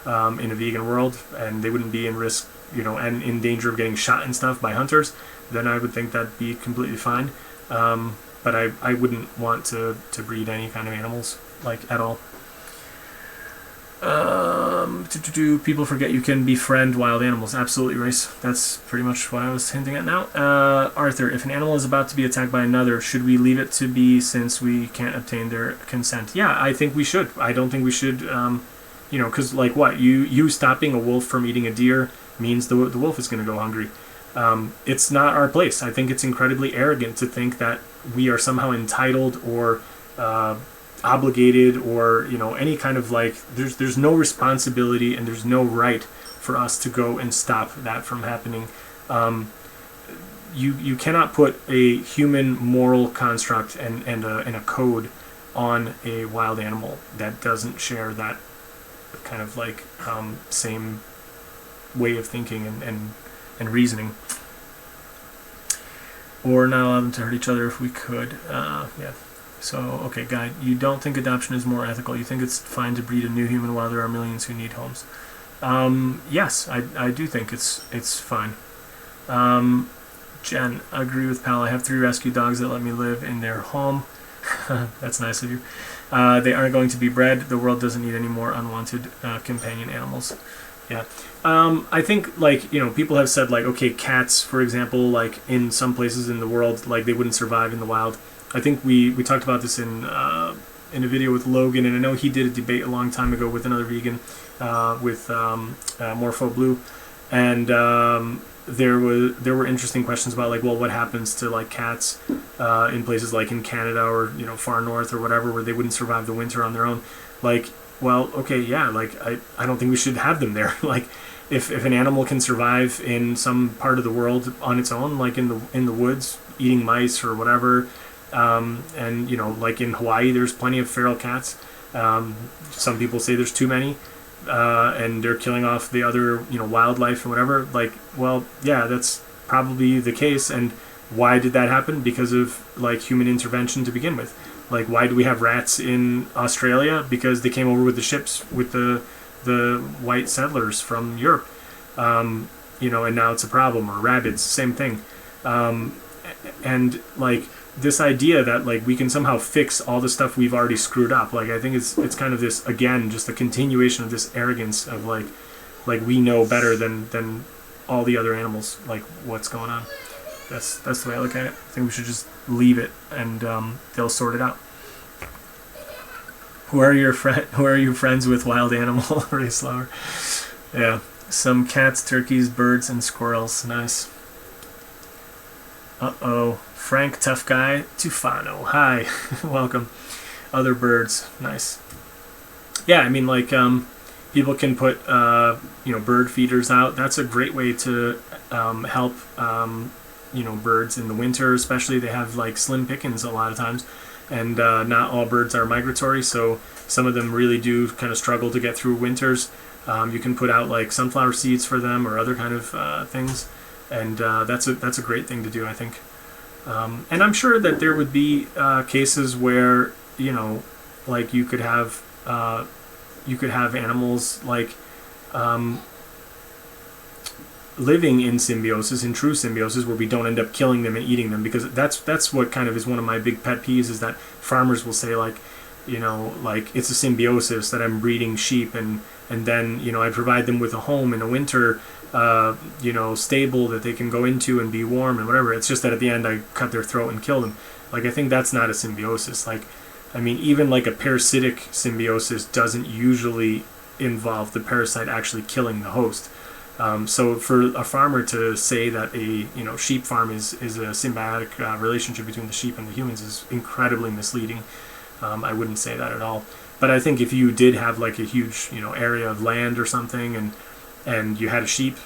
in a vegan world, and they wouldn't be in risk, and in danger of getting shot and stuff by hunters, then I would think that'd be completely fine. But I wouldn't want to breed any kind of animals, at all. People forget you can befriend wild animals. Absolutely, Race. That's pretty much what I was hinting at now. Arthur, if an animal is about to be attacked by another, should we leave it to be since we can't obtain their consent? Yeah, I think we should. I don't think we should, because like what? You stopping a wolf from eating a deer means the wolf is going to go hungry. It's not our place. I think it's incredibly arrogant to think that we are somehow entitled or obligated or any kind of like there's no responsibility and there's no right for us to go and stop that from happening. You cannot put a human moral construct and a code on a wild animal that doesn't share that kind of like same way of thinking and reasoning. Or not allow them to hurt each other if we could. Yeah. So, okay, Guy, you don't think adoption is more ethical. You think it's fine to breed a new human while there are millions who need homes. Yes, I do think it's fine. Jen, I agree with Pal. I have 3 rescue dogs that let me live in their home. That's nice of you. They aren't going to be bred. The world doesn't need any more unwanted companion animals. Yeah. I think, like, people have said, like, okay, cats, for example, like, in some places in the world, like, they wouldn't survive in the wild. I think we talked about this in a video with Logan, and I know he did a debate a long time ago with another vegan, with Morpho Blue, and there were interesting questions about, like, well, what happens to, like, cats in places like in Canada or far north or whatever, where they wouldn't survive the winter on their own. Like, well, okay, yeah, like I don't think we should have them there. Like, if an animal can survive in some part of the world on its own, like in the woods eating mice or whatever. And like in Hawaii, there's plenty of feral cats. Some people say there's too many, and they're killing off the other, wildlife and whatever. Like, well, yeah, that's probably the case. And why did that happen? Because of like human intervention to begin with. Like, why do we have rats in Australia? Because they came over with the ships with the white settlers from Europe, and now it's a problem. Or rabbits, same thing. And like, this idea that like we can somehow fix all the stuff we've already screwed up, like I think it's kind of this, again, just a continuation of this arrogance of like we know better than all the other animals, like what's going on. That's the way I look at it. I think we should just leave it and they'll sort it out. Who are you friends with, wild animal? Race slower. Yeah, some cats, turkeys, birds, and squirrels. Nice. Frank, tough guy, Tufano. Hi, welcome. Other birds, nice. Yeah, I mean, like, people can put, bird feeders out. That's a great way to help, birds in the winter, especially. They have, like, slim pickings a lot of times. And not all birds are migratory, so some of them really do kind of struggle to get through winters. You can put out, like, sunflower seeds for them or other kind of things. And that's a great thing to do, I think. And I'm sure that there would be cases where like you could have animals like living in symbiosis, in true symbiosis, where we don't end up killing them and eating them, because that's what kind of is one of my big pet peeves, is that farmers will say like it's a symbiosis that I'm breeding sheep and then I provide them with a home in a winter. Stable that they can go into and be warm and whatever. It's just that at the end I cut their throat and kill them. Like, I think that's not a symbiosis. Like, I mean, even like a parasitic symbiosis doesn't usually involve the parasite actually killing the host. So for a farmer to say that a sheep farm is a symbiotic relationship between the sheep and the humans is incredibly misleading. I wouldn't say that at all. But I think if you did have like a huge area of land or something, and you had a sheep,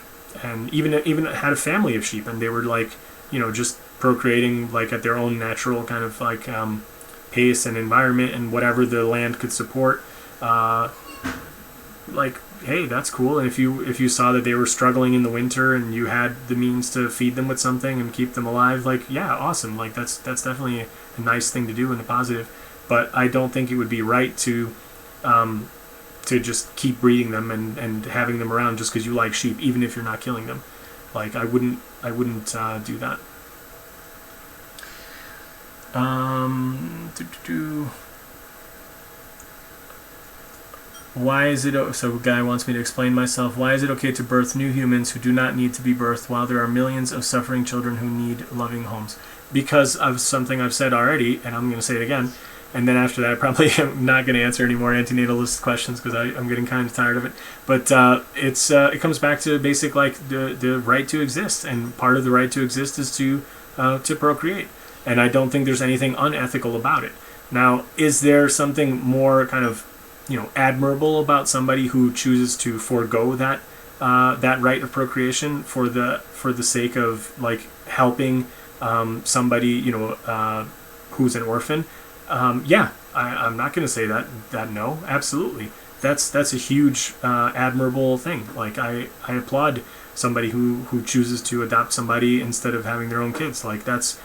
and even had a family of sheep, and they were like just procreating like at their own natural kind of like pace and environment and whatever the land could support, like, hey, that's cool. And if you saw that they were struggling in the winter and you had the means to feed them with something and keep them alive, like, yeah, awesome. Like, that's definitely a nice thing to do and a positive. But I don't think it would be right to just keep breeding them and having them around just because you like sheep, even if you're not killing them. Like, I wouldn't do that. Why is it, so a guy wants me to explain myself, why is it okay to birth new humans who do not need to be birthed while there are millions of suffering children who need loving homes? Because of something I've said already, and I'm going to say it again, and then after that, probably I'm not going to answer any more antinatalist questions because I'm getting kind of tired of it. But it comes back to basic, like the right to exist, and part of the right to exist is to procreate. And I don't think there's anything unethical about it. Now, is there something more kind of admirable about somebody who chooses to forego that right of procreation for the sake of like helping somebody who's an orphan? I'm not going to say that no, absolutely. That's a huge admirable thing. Like I applaud somebody who chooses to adopt somebody instead of having their own kids. Like that's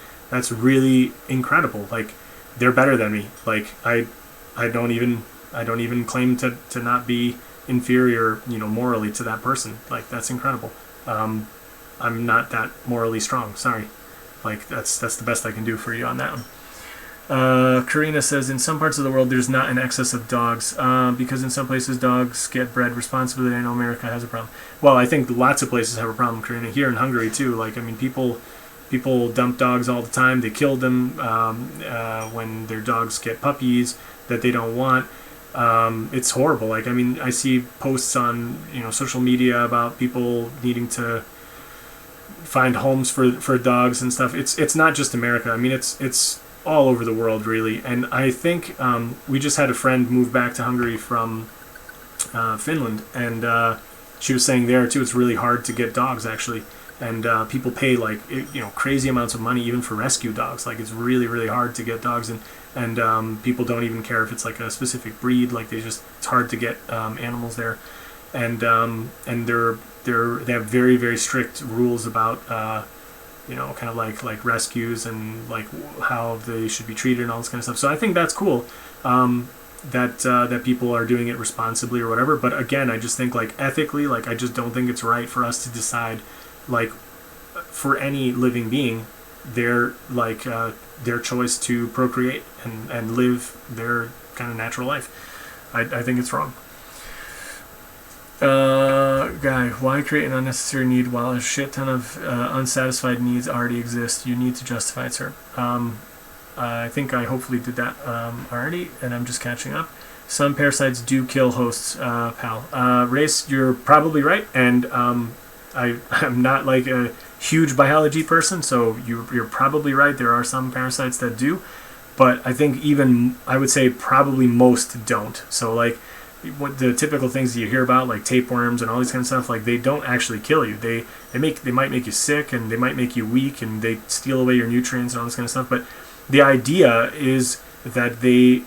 really incredible. Like they're better than me. Like I don't even claim to not be inferior, morally to that person. Like that's incredible. I'm not that morally strong. Sorry. Like that's the best I can do for you on that one. Karina says, in some parts of the world there's not an excess of dogs because in some places dogs get bred responsibly. I know America has a problem. Well, I think lots of places have a problem, Karina. Here in Hungary too. Like, I mean, people dump dogs all the time. They kill them when their dogs get puppies that they don't want. It's horrible. Like, I mean, I see posts on social media about people needing to find homes for dogs and stuff. It's not just America. I mean, it's all over the world, really. And I think we just had a friend move back to Hungary from Finland, and she was saying there too, it's really hard to get dogs actually, and people pay like crazy amounts of money even for rescue dogs. Like it's really, really hard to get dogs, and people don't even care if it's like a specific breed. Like it's hard to get animals there, and they have very, very strict rules about kind of like rescues and like how they should be treated and all this kind of stuff. So I think that's cool that people are doing it responsibly or whatever. But again, I just think like ethically, like I just don't think it's right for us to decide like for any living being their choice to procreate and live their kind of natural life. I think it's wrong. Guy, why create an unnecessary need while a shit ton of unsatisfied needs already exist? You need to justify it, sir. I think I hopefully did that already, and I'm just catching up. Some parasites do kill hosts, pal. Race, you're probably right, and I'm not like a huge biology person, so you're probably right. There are some parasites that do, but I think I would say probably most don't. So like, what the typical things that you hear about, like tapeworms and all these kind of stuff, like they don't actually kill you. They might make you sick, and they might make you weak, and they steal away your nutrients and all this kind of stuff. But the idea is that they,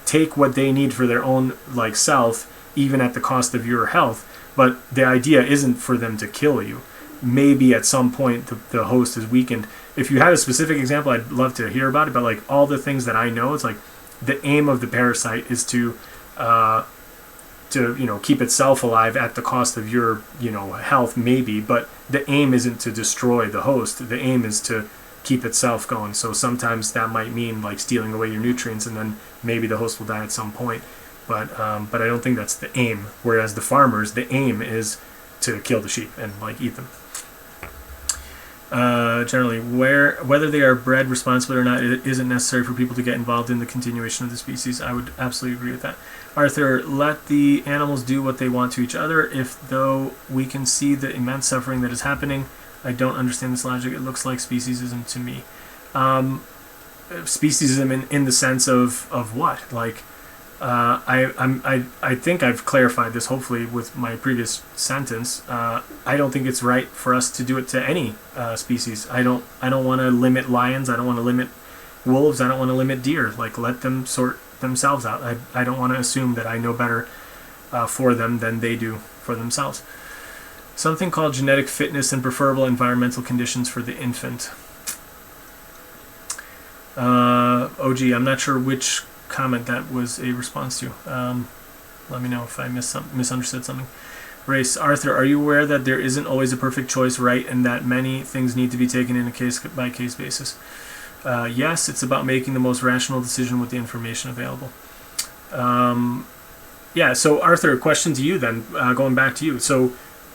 take what they need for their own like self, even at the cost of your health. But the idea isn't for them to kill you. Maybe at some point the host is weakened. If you had a specific example, I'd love to hear about it. But like all the things that I know, it's like, the aim of the parasite is to keep itself alive at the cost of your health, maybe, but the aim isn't to destroy the host. The aim is to keep itself going. So sometimes that might mean like stealing away your nutrients, and then maybe the host will die at some point. But I don't think that's the aim. Whereas the farmers, the aim is to kill the sheep and like eat them. Generally, whether they are bred responsibly or not, it isn't necessary for people to get involved in the continuation of the species. I would absolutely agree with that. Arthur, let the animals do what they want to each other. If though we can see the immense suffering that is happening, I don't understand this logic. It looks like speciesism to me. Speciesism in the sense of what? Like, I think I've clarified this hopefully with my previous sentence. I don't think it's right for us to do it to any species. I don't want to limit lions. I don't want to limit wolves. I don't want to limit deer. Like, let them sort themselves out. I don't want to assume that I know better for them than they do for themselves. Something called genetic fitness and preferable environmental conditions for the infant. OG, I'm not sure which comment that was a response to. Let me know if I misunderstood something. Race, Arthur, are you aware that there isn't always a perfect choice, right, and that many things need to be taken in a case-by-case basis? Yes, it's about making the most rational decision with the information available. Yeah. So Arthur, question to you then. Going back to you.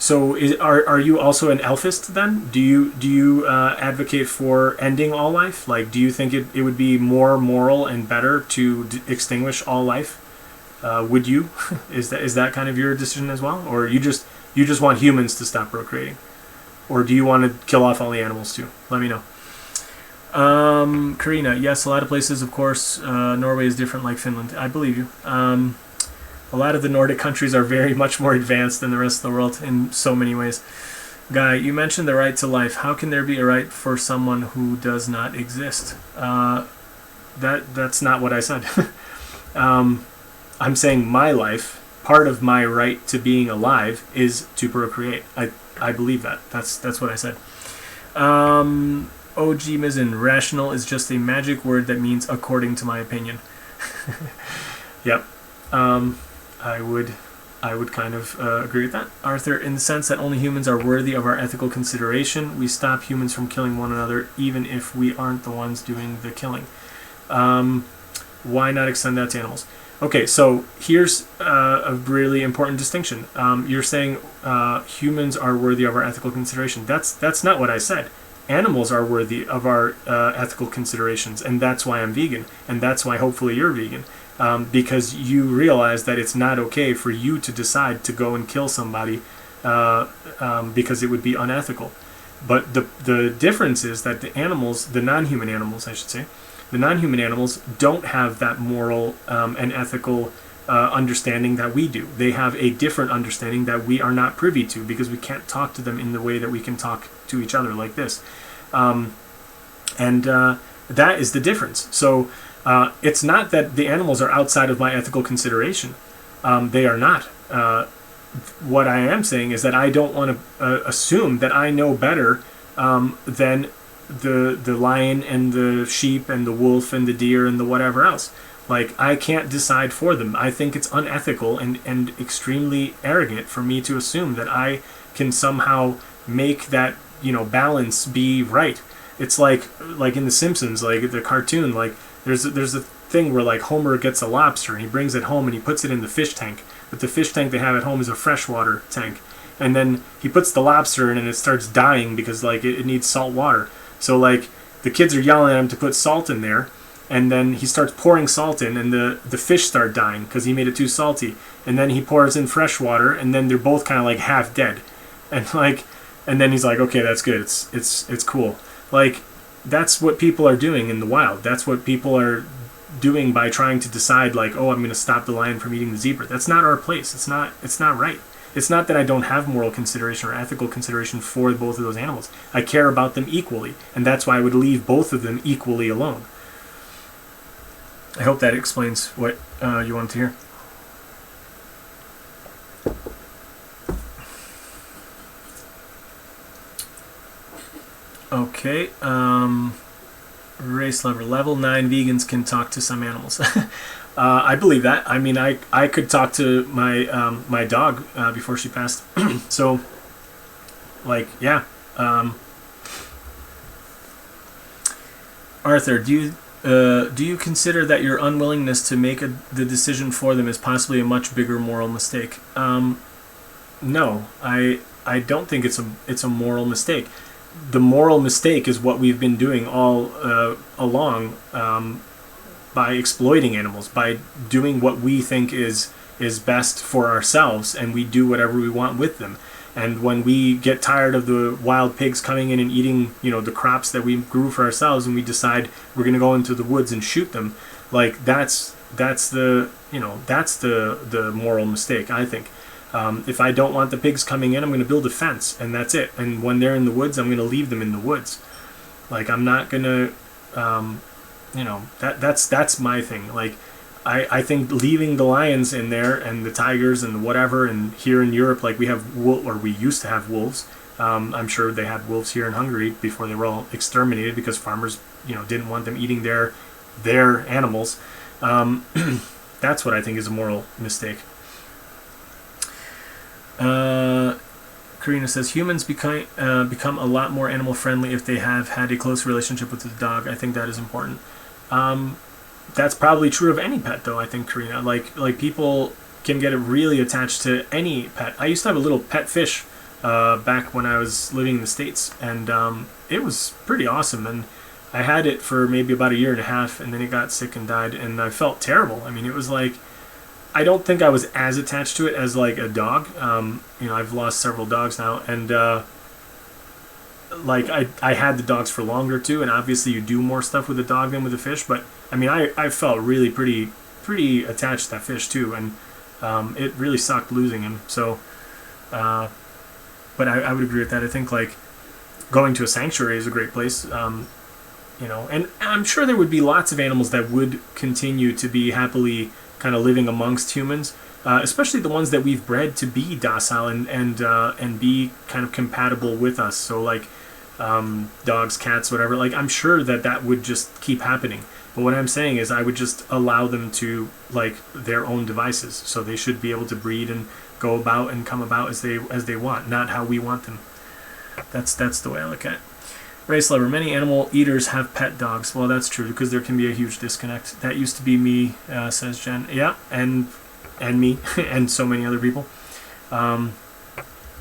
Are you also an elfist then? Do you advocate for ending all life? Like, do you think it would be more moral and better to extinguish all life? Would you? Is that kind of your decision as well, or you just want humans to stop procreating, or do you want to kill off all the animals too? Let me know. Karina, yes, a lot of places, of course, Norway is different, like Finland. I believe you. A lot of the Nordic countries are very much more advanced than the rest of the world in so many ways. Guy, you mentioned the right to life. How can there be a right for someone who does not exist? That's not what I said. I'm saying my life, part of my right to being alive is to procreate. I believe that. That's what I said. OG Mizzen, rational is just a magic word that means according to my opinion. Yep. I would kind of agree with that. Arthur, in the sense that only humans are worthy of our ethical consideration, we stop humans from killing one another even if we aren't the ones doing the killing. Why not extend that to animals? Okay, so here's a really important distinction. You're saying humans are worthy of our ethical consideration. That's not what I said. Animals are worthy of our ethical considerations, and that's why I'm vegan, and that's why hopefully you're vegan. Because you realize that it's not okay for you to decide to go and kill somebody because it would be unethical. But the difference is that the animals, the non-human animals, I should say, the non-human animals don't have that moral and ethical understanding that we do. They have a different understanding that we are not privy to because we can't talk to them in the way that we can talk to each other like this. That is the difference. So it's not that the animals are outside of my ethical consideration. They are not. What I am saying is that I don't want to assume that I know better than the lion and the sheep and the wolf and the deer and the whatever else. Like, I can't decide for them. I think it's unethical and extremely arrogant for me to assume that I can somehow make that, balance be right. It's like in The Simpsons, like the cartoon, like there's a thing where like Homer gets a lobster and he brings it home and he puts it in the fish tank. But the fish tank they have at home is a freshwater tank. And then he puts the lobster in and it starts dying because like it needs salt water. So like the kids are yelling at him to put salt in there. And then he starts pouring salt in and the fish start dying because he made it too salty. And then he pours in fresh water and then they're both kind of like half dead. And then he's like, okay, that's good. It's cool. Like, that's what people are doing in the wild. That's what people are doing by trying to decide like, oh, I'm going to stop the lion from eating the zebra. That's not our place. It's not right. It's not that I don't have moral consideration or ethical consideration for both of those animals. I care about them equally, and that's why I would leave both of them equally alone. I hope that explains what you wanted to hear. Okay, race level 9 vegans can talk to some animals. I believe that. I mean, I could talk to my dog before she passed. So, like, yeah. Arthur, do you consider that your unwillingness to make the decision for them is possibly a much bigger moral mistake? No, I don't think it's a moral mistake. The moral mistake is what we've been doing all along by exploiting animals, by doing what we think is best for ourselves, and we do whatever we want with them. And when we get tired of the wild pigs coming in and eating, the crops that we grew for ourselves, and we decide we're going to go into the woods and shoot them, like that's the moral mistake, I think. If I don't want the pigs coming in, I'm going to build a fence, and that's it. And when they're in the woods, I'm going to leave them in the woods. Like, I'm not going to, that's my thing. Like, I think leaving the lions in there and the tigers and whatever, and here in Europe, like we used to have wolves. I'm sure they had wolves here in Hungary before they were all exterminated because farmers, didn't want them eating their animals. That's what I think is a moral mistake. Karina says humans become a lot more animal friendly if they have had a close relationship with the dog. I think that is important. That's probably true of any pet, though. I think, Karina, like people can get really attached to any pet. I used to have a little pet fish back when I was living in the States, and it was pretty awesome. And I had it for maybe about a year and a half, and then it got sick and died, and I felt terrible. I mean, it was like, I don't think I was as attached to it as like a dog. I've lost several dogs now, and like I had the dogs for longer too, and obviously you do more stuff with a dog than with a fish. But I mean, I felt really pretty attached to that fish too, and it really sucked losing him. So, but I would agree with that. I think like going to a sanctuary is a great place. And I'm sure there would be lots of animals that would continue to be happily kind of living amongst humans, especially the ones that we've bred to be docile and be kind of compatible with us. So like dogs, cats, whatever. Like I'm sure that would just keep happening. But what I'm saying is I would just allow them to like their own devices. So they should be able to breed and go about and come about as they want, not how we want them. That's the way I look at it. Race lover. Many animal eaters have pet dogs. Well, that's true because there can be a huge disconnect. That used to be me, says Jen. Yeah, and me and so many other people. I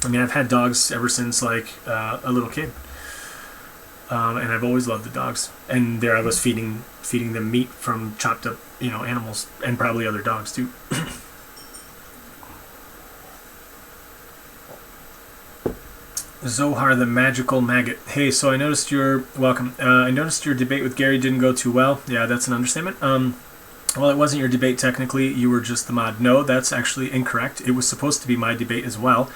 mean, I've had dogs ever since like a little kid, and I've always loved the dogs. And there I was feeding them meat from chopped up animals, and probably other dogs too. Zohar the Magical Maggot. Hey, so I noticed welcome. I noticed your debate with Gary didn't go too well. Yeah, that's an understatement. Well, it wasn't your debate technically. You were just the mod. No, that's actually incorrect. It was supposed to be my debate as well.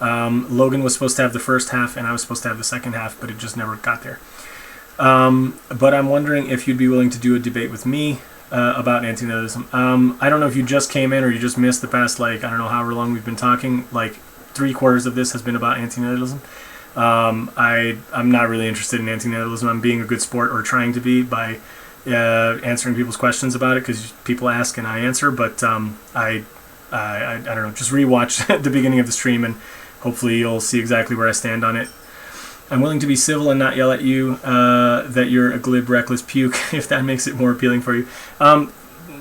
Logan was supposed to have the first half, and I was supposed to have the second half, but it just never got there. But I'm wondering if you'd be willing to do a debate with me about antinatalism. I don't know if you just came in or you just missed the past, like, I don't know however long we've been talking, like 3/4 of this has been about antinatalism. I'm not really interested in antinatalism. I'm being a good sport, or trying to be, by answering people's questions about it, because people ask and I answer. But I don't know. Just rewatch the beginning of the stream, and hopefully you'll see exactly where I stand on it. I'm willing to be civil and not yell at you that you're a glib, reckless puke, if that makes it more appealing for you.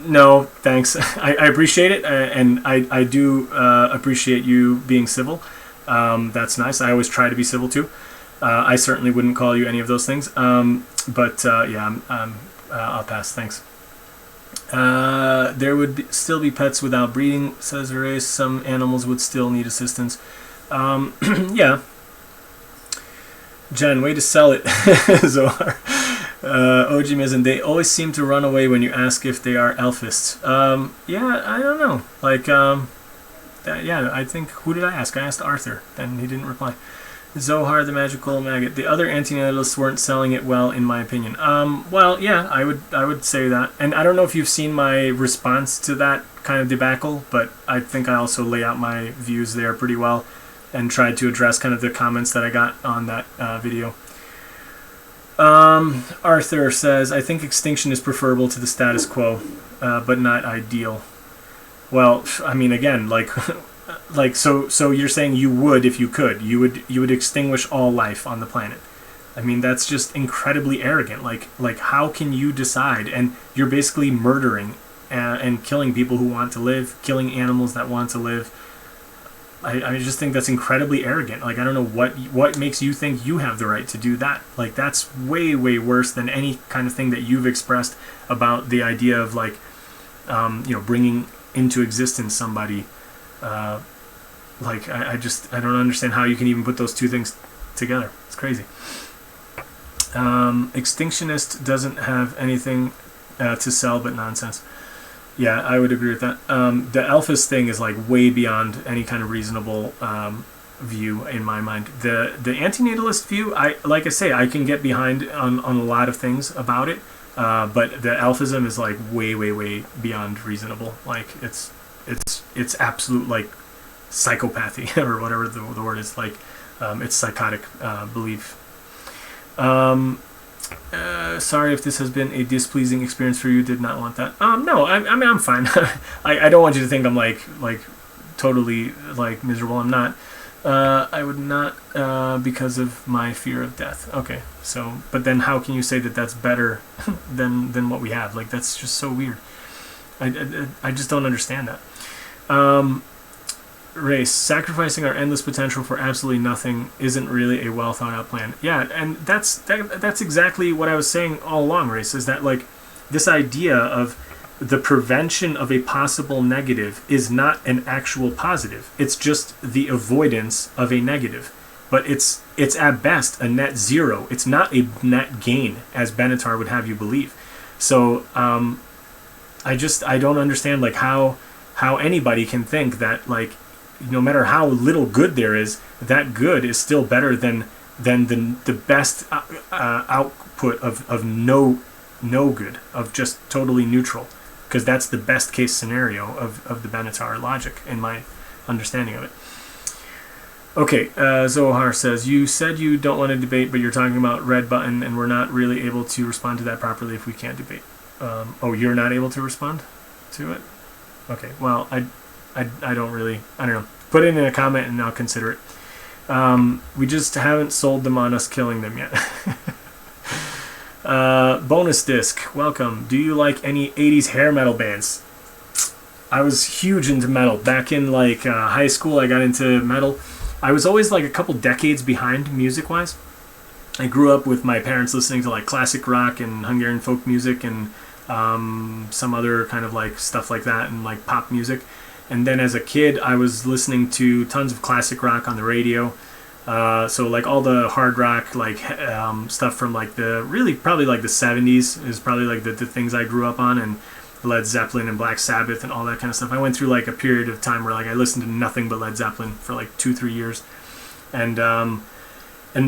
No, thanks. I appreciate it, and I do appreciate you being civil. That's nice. I always try to be civil too. I certainly wouldn't call you any of those things. But I'll pass. Thanks. There would still be pets without breeding, says Race. Some animals would still need assistance. Yeah. Jen, way to sell it, Zohar. OG Mizzen, they always seem to run away when you ask if they are elfists. Yeah, I don't know. Like, I think, who did I ask? I asked Arthur, then he didn't reply. Zohar the Magical Maggot. The other antinatalists weren't selling it well, in my opinion. Well, yeah, I would say that. And I don't know if you've seen my response to that kind of debacle, but I think I also lay out my views there pretty well and tried to address kind of the comments that I got on that video. Arthur says, I think extinction is preferable to the status quo, but not ideal. Well, I mean, again, like, so you're saying you would, if you could, you would extinguish all life on the planet. I mean, that's just incredibly arrogant. Like how can you decide? And you're basically murdering and killing people who want to live, killing animals that want to live. I just think that's incredibly arrogant. Like, I don't know what makes you think you have the right to do that. Like, that's way, way worse than any kind of thing that you've expressed about the idea of, like, bringing into existence somebody. I don't understand how you can even put those two things together. It's crazy. Extinctionist doesn't have anything to sell but nonsense. Yeah, I would agree with that. The Alphas thing is like way beyond any kind of reasonable view in my mind. The antinatalist view, I can get behind on a lot of things about it, but the Alphism is like way, way, way beyond reasonable. Like it's absolute like psychopathy or whatever the word is. Like it's psychotic belief. Sorry if this has been a displeasing experience for you. Did not want that. No, I mean, I'm fine. I don't want you to think I'm like totally like miserable. I'm not. I would not, because of my fear of death. Okay, so, but then how can you say that that's better than what we have? Like, that's just so weird. I just don't understand that. Race, sacrificing our endless potential for absolutely nothing isn't really a well thought out plan. Yeah, and that's exactly what I was saying all along, Race, is that like this idea of the prevention of a possible negative is not an actual positive. It's just the avoidance of a negative. But it's at best a net zero. It's not a net gain, as Benatar would have you believe. So I don't understand like how anybody can think that like no matter how little good there is, that good is still better than the best output of no good, of just totally neutral, because that's the best case scenario of the Benatar logic in my understanding of it. Okay, Zohar says, you said you don't want to debate, but you're talking about red button, and we're not really able to respond to that properly if we can't debate. You're not able to respond to it? Okay, well, I don't know. Put it in a comment and I'll consider it. We just haven't sold them on us killing them yet. Bonus disc, welcome. Do you like any 80s hair metal bands? I was huge into metal. Back in like high school, I got into metal. I was always like a couple decades behind music-wise. I grew up with my parents listening to like classic rock and Hungarian folk music and some other kind of like stuff like that and like pop music. And then as a kid, I was listening to tons of classic rock on the radio. So like all the hard rock, like stuff from like probably like the 70s is probably like the things I grew up on, and Led Zeppelin and Black Sabbath and all that kind of stuff. I went through like a period of time where like I listened to nothing but Led Zeppelin for like 2-3 years. And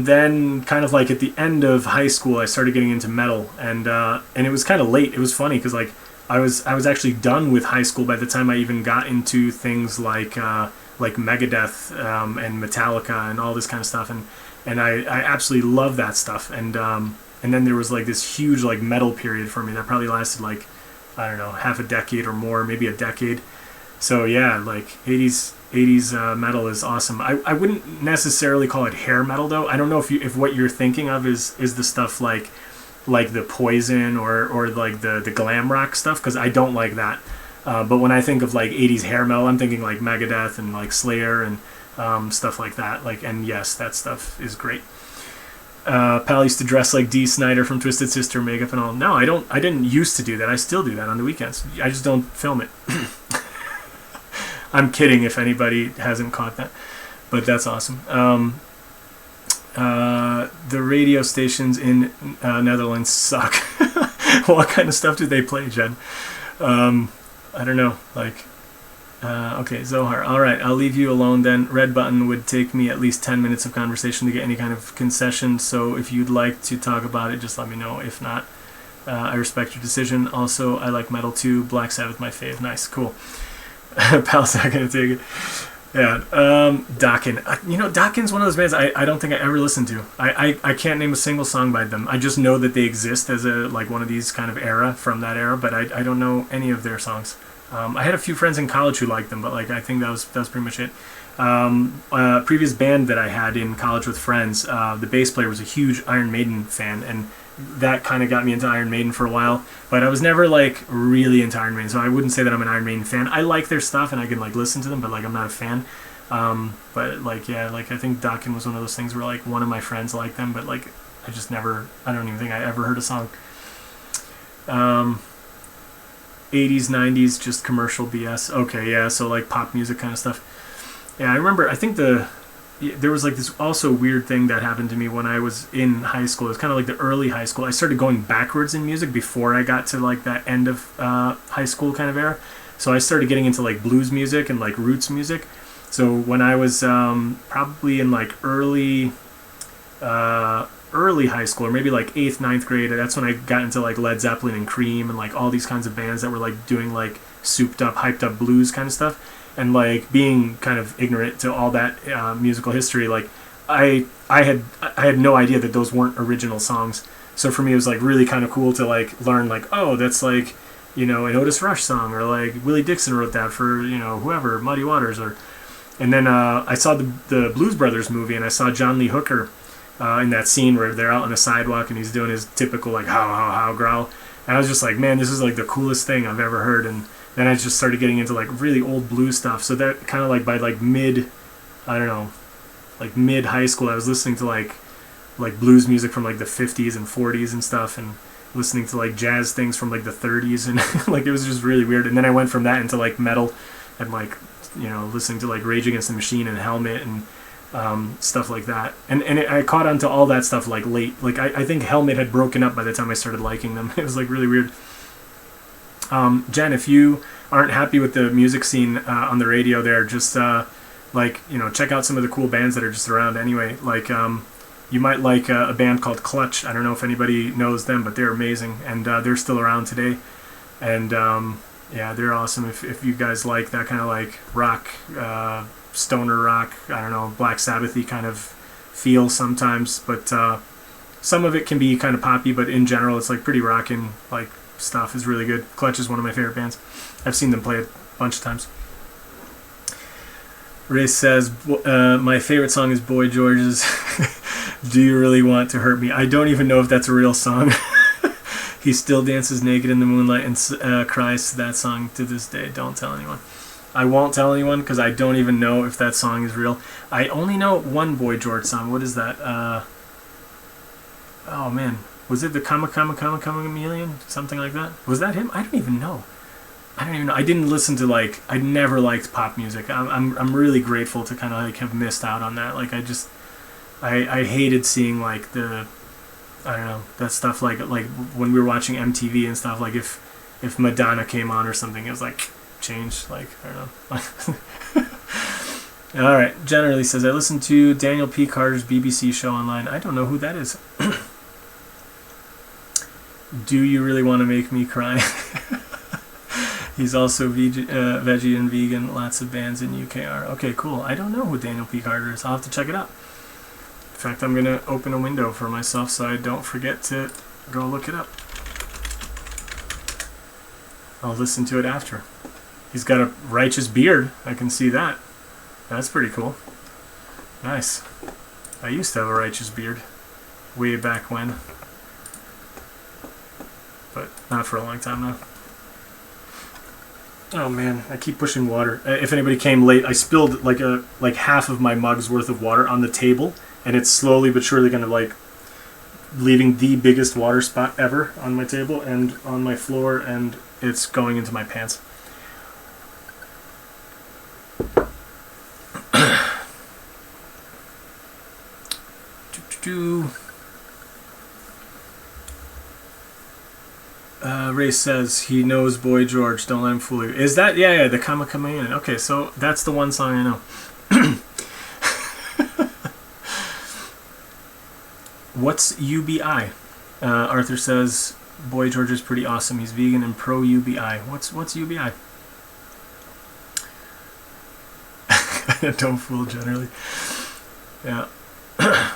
then kind of like at the end of high school, I started getting into metal, and it was kind of late. It was funny because like I was actually done with high school by the time I even got into things like Megadeth and Metallica and all this kind of stuff, and I absolutely love that stuff. And then there was like this huge like metal period for me that probably lasted like, I don't know, half a decade or more, maybe a decade. So yeah, like 80s metal is awesome. I wouldn't necessarily call it hair metal though. I don't know if what you're thinking of is the stuff like the Poison or like the glam rock stuff, because I don't like that. But when I think of like 80s hair metal, I'm thinking like Megadeth and like Slayer and stuff like that. Like, and yes, that stuff is great. Pal used to dress like Dee Snider from Twisted Sister, makeup and all. No, I didn't used to do that. I still do that on the weekends. I just don't film it. I'm kidding if anybody hasn't caught that, but that's awesome. The radio stations in Netherlands suck. What kind of stuff do they play, Jen? I don't know. Like, okay, Zohar. All right, I'll leave you alone then. Red button would take me at least 10 minutes of conversation to get any kind of concession. So if you'd like to talk about it, just let me know. If not, I respect your decision. Also, I like metal too. Black Sabbath, my fave. Nice, cool. Pal's not gonna take it. Yeah, Dokken. Dokken's one of those bands I don't think I ever listened to. I can't name a single song by them. I just know that they exist as a like one of these kind of era from that era, but I don't know any of their songs. I had a few friends in college who liked them, but like I think that was pretty much it. Previous band that I had in college with friends, the bass player was a huge Iron Maiden fan, and that kind of got me into Iron Maiden for a while, but I was never like really into Iron Maiden, so I wouldn't say that I'm an Iron Maiden fan. I like their stuff and I can like listen to them, but like I'm not a fan. But like yeah, like I think Dokken was one of those things where like one of my friends liked them, but like I don't even think I ever heard a song. 80s, 90s, just commercial BS. Okay, yeah, so like pop music kind of stuff. Yeah, I remember, I think there was like this also weird thing that happened to me when I was in high school. It was kind of like the early high school. I started going backwards in music before I got to like that end of high school kind of era. So I started getting into like blues music and like roots music. So when I was probably in like early high school, or maybe like 8th, 9th grade, that's when I got into like Led Zeppelin and Cream and like all these kinds of bands that were like doing like souped up, hyped up blues kind of stuff. And like being kind of ignorant to all that musical history, like I had no idea that those weren't original songs. So for me, it was like really kind of cool to like learn like, oh, that's like, you know, an Otis Rush song, or like Willie Dixon wrote that for, you know, whoever, Muddy Waters, or And then I saw the Blues Brothers movie, and I saw John Lee Hooker in that scene where they're out on the sidewalk and he's doing his typical like how growl. And I was just like, man, this is like the coolest thing I've ever heard. And then I just started getting into like really old blues stuff. So that kind of like by like mid high school, I was listening to like blues music from like the 50s and 40s and stuff, and listening to like jazz things from like the 30s, and like it was just really weird. And then I went from that into like metal, and like, you know, listening to like Rage Against the Machine and Helmet and stuff like that. And I caught on to all that stuff like late. Like I think Helmet had broken up by the time I started liking them. It was like really weird. Jen, if you aren't happy with the music scene on the radio there, just like, you know, check out some of the cool bands that are just around anyway. Like you might like a band called Clutch. I don't know if anybody knows them, but they're amazing, and they're still around today. And yeah, they're awesome. If you guys like that kind of like rock, stoner rock, I don't know, Black Sabbath-y kind of feel sometimes, but some of it can be kind of poppy, but in general it's like pretty rockin' like stuff is really good. Clutch is one of my favorite bands. I've seen them play a bunch of times. Ray says, my favorite song is Boy George's Do You Really Want to Hurt Me? I don't even know if that's a real song. He still dances naked in the moonlight and cries to that song to this day. Don't tell anyone. I won't tell anyone because I don't even know if that song is real. I only know one Boy George song. What is that? Oh man, was it the Kama Chameleon? Something like that? Was that him? I don't even know. I didn't listen to like, I never liked pop music. I'm really grateful to kind of like have missed out on that. Like I hated seeing like the, I don't know, that stuff like when we were watching MTV and stuff, like if Madonna came on or something, it was like change, like I don't know. All right, generally says, I listened to Daniel P. Carter's BBC show online. I don't know who that is. Do You Really Want to Make Me Cry? He's also veggie and vegan. Lots of bands in UK are. Okay, cool. I don't know who Daniel P. Carter is. I'll have to check it out. In fact, I'm going to open a window for myself so I don't forget to go look it up. I'll listen to it after. He's got a righteous beard. I can see that. That's pretty cool. Nice. I used to have a righteous beard way back when. But not for a long time now. Oh man, I keep pushing water. If anybody came late, I spilled like half of my mug's worth of water on the table, and it's slowly but surely gonna like leaving the biggest water spot ever on my table and on my floor, and it's going into my pants. Ray says he knows Boy George. Don't let him fool you. Is that yeah the Kama Chameleon? Okay, so that's the one song I know. What's UBI? Arthur says Boy George is pretty awesome. He's vegan and pro UBI. What's UBI? Don't fool generally. Yeah. I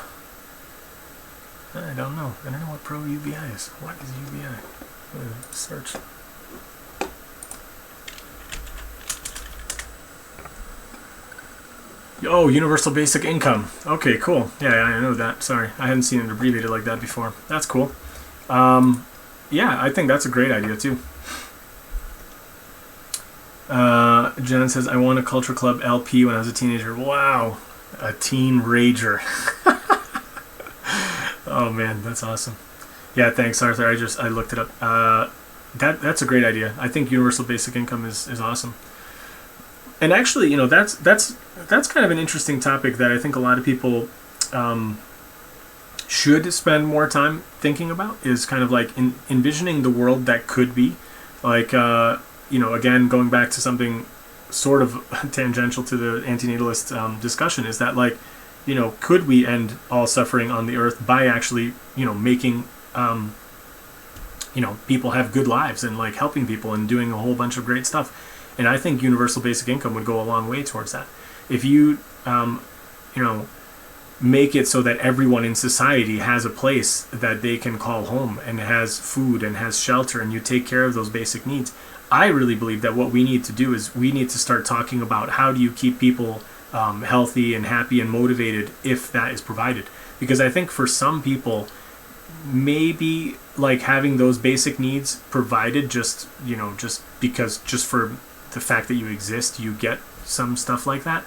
don't know. I don't know what pro UBI is. What is UBI? Search. Oh, Universal Basic Income. Okay, cool. Yeah, I know that. Sorry, I hadn't seen it abbreviated like that before. That's cool. Yeah, I think that's a great idea too. Jen says, I won a Culture Club LP when I was a teenager. Wow, a teen rager. Oh man, that's awesome. Yeah, thanks, Arthur. I looked it up. That's a great idea. I think Universal Basic Income is awesome. And actually, you know, that's kind of an interesting topic that I think a lot of people should spend more time thinking about. Is kind of like envisioning the world that could be, like you know, again going back to something sort of tangential to the antinatalist discussion. Is that like, you know, could we end all suffering on the earth by actually, you know, making you know, people have good lives and like helping people and doing a whole bunch of great stuff. And I think universal basic income would go a long way towards that. If you, you know, make it so that everyone in society has a place that they can call home and has food and has shelter, and you take care of those basic needs, I really believe that what we need to do is we need to start talking about how do you keep people healthy and happy and motivated if that is provided. Because I think for some people, maybe like having those basic needs provided just for the fact that you exist, you get some stuff like that.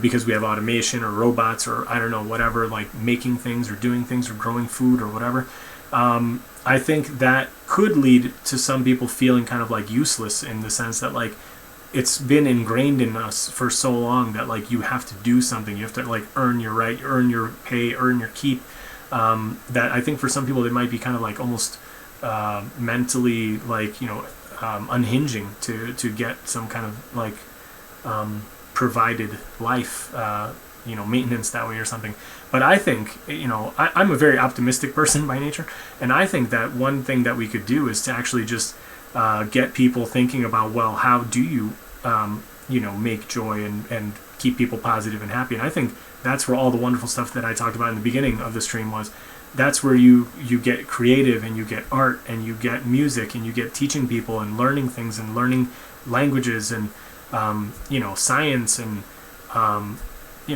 Because we have automation or robots or I don't know, whatever, like making things or doing things or growing food or whatever. I think that could lead to some people feeling kind of like useless, in the sense that like it's been ingrained in us for so long that like you have to do something, you have to like earn your right, earn your pay, earn your keep. That I think for some people it might be kind of like almost mentally like unhinging to get some kind of like provided life, maintenance that way or something. But I think, I'm a very optimistic person by nature, and I think that one thing that we could do is to actually just get people thinking about, well, how do you, make joy and keep people positive and happy. And I think that's where all the wonderful stuff that I talked about in the beginning of the stream was. That's where you get creative, and you get art, and you get music, and you get teaching people and learning things and learning languages and science and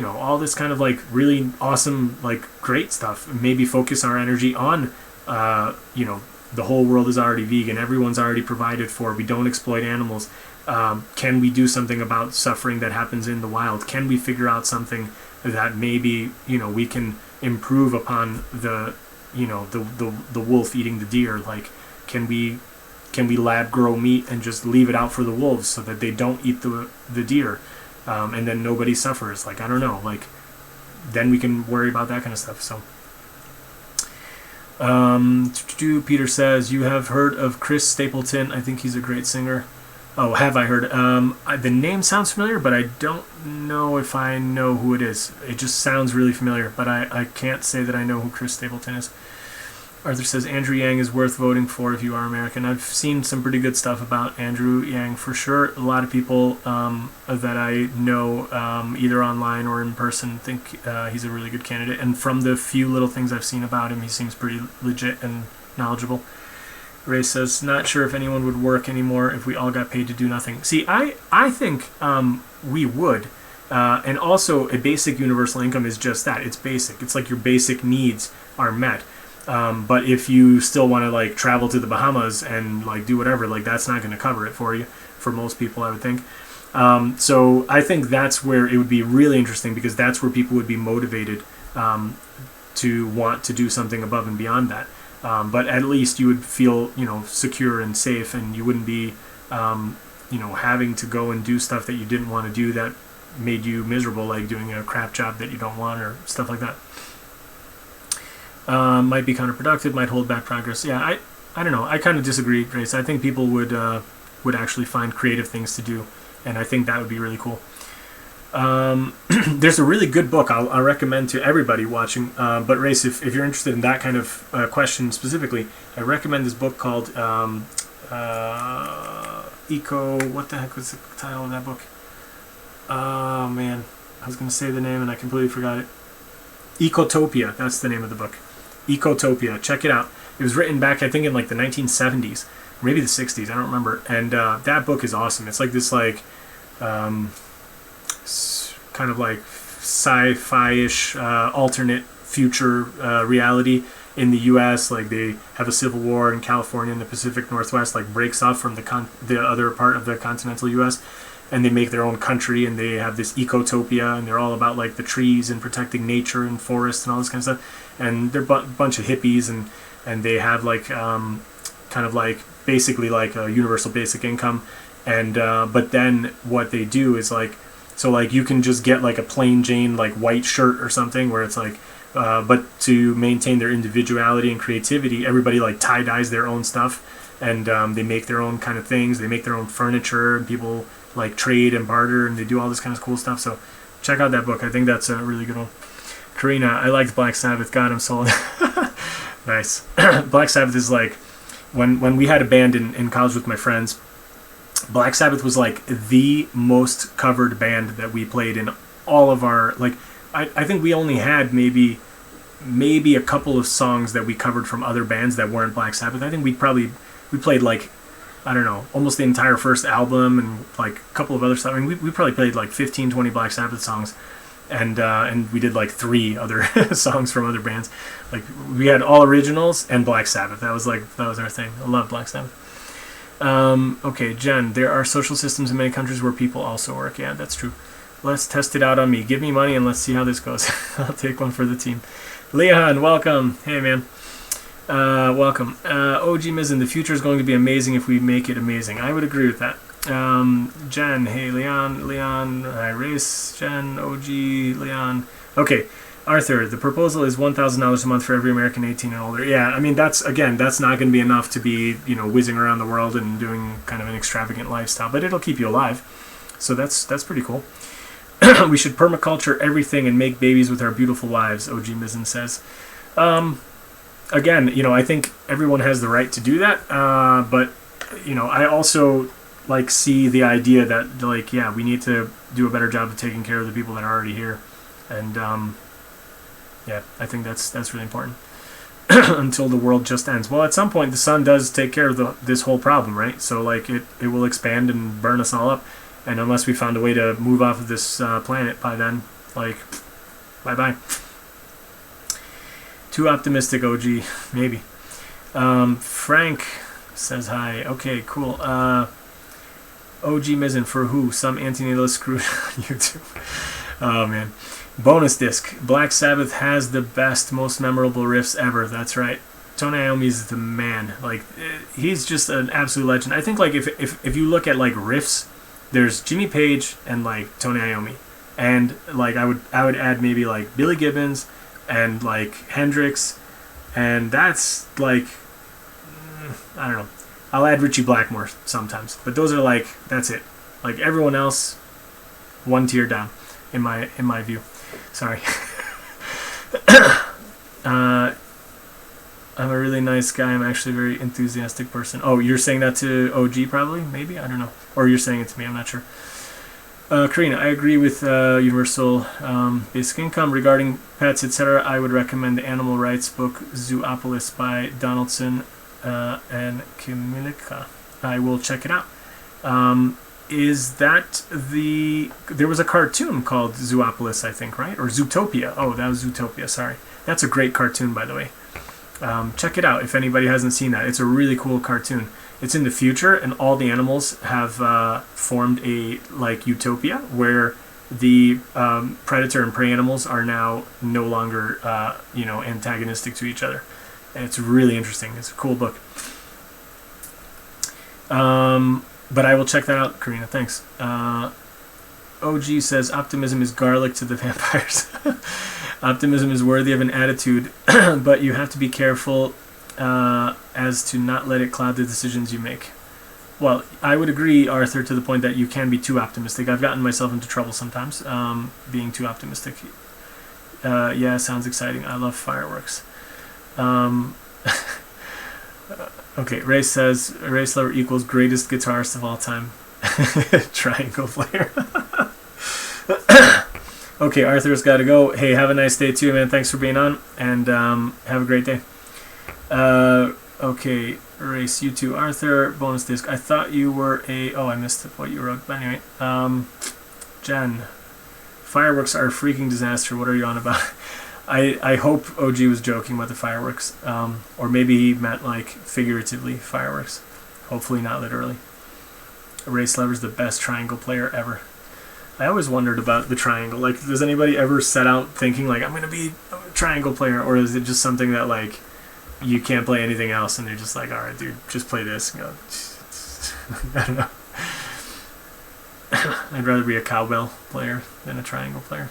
all this kind of like really awesome, like great stuff. Maybe focus our energy on the whole world is already vegan, everyone's already provided for, we don't exploit animals. Can we do something about suffering that happens in the wild? Can we figure out something that maybe we can improve upon the wolf eating the deer? Like, can we lab grow meat and just leave it out for the wolves so that they don't eat the deer, and then nobody suffers? Like, I don't know, like then we can worry about that kind of stuff. So Peter says, you have heard of Chris Stapleton? I think he's a great singer. Oh, have I heard? The name sounds familiar, but I don't know if I know who it is. It just sounds really familiar, but I can't say that I know who Chris Stapleton is. Arthur says, Andrew Yang is worth voting for if you are American. I've seen some pretty good stuff about Andrew Yang for sure. A lot of people that I know, either online or in person, think he's a really good candidate. And from the few little things I've seen about him, he seems pretty legit and knowledgeable. Ray says, not sure if anyone would work anymore if we all got paid to do nothing. See, I think we would. And also, a basic universal income is just that. It's basic. It's like your basic needs are met. But if you still want to like travel to the Bahamas and like do whatever, like that's not going to cover it for you, for most people, I would think. So I think that's where it would be really interesting, because that's where people would be motivated to want to do something above and beyond that. But at least you would feel, secure and safe, and you wouldn't be, having to go and do stuff that you didn't want to do that made you miserable, like doing a crap job that you don't want or stuff like that. Might be counterproductive, might hold back progress. Yeah, I don't know. I kind of disagree, Grace. I think people would actually find creative things to do, and I think that would be really cool. There's a really good book I'll recommend to everybody watching. But Race, if you're interested in that kind of question specifically, I recommend this book called Eco. What the heck was the title of that book? Oh man, I was going to say the name and I completely forgot it. Ecotopia. That's the name of the book. Ecotopia. Check it out. It was written back, I think, in like the 1970s, maybe the 60s. I don't remember. And that book is awesome. It's like this like kind of like sci-fi-ish alternate future reality in the U.S. Like they have a civil war in California, and the Pacific Northwest like breaks off from the other part of the continental U.S. and they make their own country, and they have this ecotopia, and they're all about like the trees and protecting nature and forests and all this kind of stuff. And they're a bunch of hippies, and they have like kind of like basically like a universal basic income. And but then what they do is like, so like you can just get like a plain Jane like white shirt or something where it's like, but to maintain their individuality and creativity, everybody like tie-dyes their own stuff, and they make their own kind of things. They make their own furniture, and people like trade and barter, and they do all this kind of cool stuff. So check out that book. I think that's a really good one. Karina, I liked Black Sabbath. God, I'm sold. Nice. Black Sabbath is like, when we had a band in college with my friends, Black Sabbath was like the most covered band that we played in all of our, like, I think we only had maybe a couple of songs that we covered from other bands that weren't Black Sabbath. I think we played like I don't know, almost the entire first album and like a couple of other stuff. I mean, we probably played like 15, 20 Black Sabbath songs, and we did like 3 other songs from other bands. Like we had all originals and Black Sabbath. That was our thing. I love Black Sabbath. Okay, Jen, there are social systems in many countries where people also work. Yeah, that's true. Let's test it out on me. Give me money and let's see how this goes. I'll take one for the team. Leon, welcome. Hey, man. Welcome. OG Mizzen, the future is going to be amazing if we make it amazing. I would agree with that. Jen, hey, Leon, hi, Race, Jen, OG, Leon. Okay, Arthur, the proposal is $1,000 a month for every American 18 and older. Yeah, I mean, that's not going to be enough to be, whizzing around the world and doing kind of an extravagant lifestyle, but it'll keep you alive. So that's pretty cool. We should permaculture everything and make babies with our beautiful wives, OG Mizzen says. Again, I think everyone has the right to do that, but, I also, see the idea that, we need to do a better job of taking care of the people that are already here, and, I think that's really important. Until the world just ends. Well, at some point, the sun does take care of this whole problem, right? So, it will expand and burn us all up, and unless we found a way to move off of this planet by then, bye-bye. Too optimistic, OG. Maybe. Frank says hi. Okay, cool. OG Mizzen, for who? Some antinatalist screwed on YouTube. Oh, man. Bonus disc. Black Sabbath has the best, most memorable riffs ever. That's right. Tony Iommi's the man. He's just an absolute legend. I think, if you look at, riffs, there's Jimmy Page and, Tony Iommi. And, I would add maybe, Billy Gibbons and Hendrix, and that's I don't know. I'll add Richie Blackmore sometimes, but those are that's it. Everyone else, one tier down, in my view. Sorry. I'm a really nice guy. I'm actually a very enthusiastic person. Oh, you're saying that to OG probably? Maybe? I don't know. Or you're saying it to me. I'm not sure. Karina, I agree with universal basic income. Regarding pets, etc., I would recommend the animal rights book Zoopolis by Donaldson and Kimilicka. I will check it out. Is that there was a cartoon called Zoopolis, I think, right? Or Zootopia. Oh, that was Zootopia, sorry. That's a great cartoon, by the way. Check it out if anybody hasn't seen that. It's a really cool cartoon. It's in the future, and all the animals have formed a utopia where the predator and prey animals are now no longer antagonistic to each other. And it's really interesting. It's a cool book. But I will check that out, Karina. Thanks. OG says optimism is garlic to the vampires. Optimism is worthy of an attitude, but you have to be careful as to not let it cloud the decisions you make. Well, I would agree, Arthur, to the point that you can be too optimistic. I've gotten myself into trouble sometimes being too optimistic. Yeah, sounds exciting. I love fireworks. Okay, Ray says Ray Slower equals greatest guitarist of all time. Triangle player. Okay, Arthur's got to go. Hey, have a nice day too, man. Thanks for being on, and have a great day. Okay, Race, you too. Arthur, bonus disc. I thought you were oh, I missed what you wrote. But anyway, Jen, fireworks are a freaking disaster. What are you on about? I hope OG was joking about the fireworks, or maybe he meant figuratively fireworks. Hopefully not literally. Race Lever's the best triangle player ever. I always wondered about the triangle. Does anybody ever set out thinking I'm going to be a triangle player, or is it just something that you can't play anything else, and they're just all right, dude, just play this. I don't know. I'd rather be a cowbell player than a triangle player.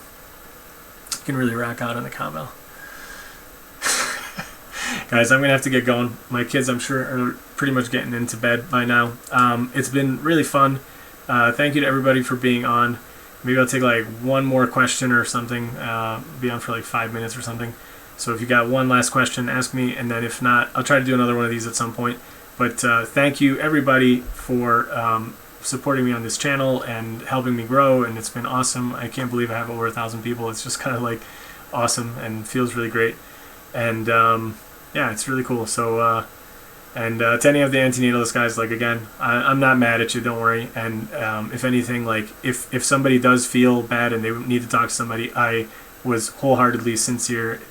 You can really rock out on the cowbell. Guys, I'm going to have to get going. My kids, I'm sure, are pretty much getting into bed by now. It's been really fun. Thank you to everybody for being on. Maybe I'll take one more question or something. Be on for 5 minutes or something. So if you got one last question, ask me, and then if not, I'll try to do another one of these at some point. But thank you, everybody, for supporting me on this channel and helping me grow, and it's been awesome. I can't believe I have over 1,000 people. It's just kind of awesome and feels really great. And yeah, it's really cool. So And to any of the antenatalist guys, like, again, I'm not mad at you, don't worry. And if anything, like, if somebody does feel bad and they need to talk to somebody, I was wholeheartedly sincere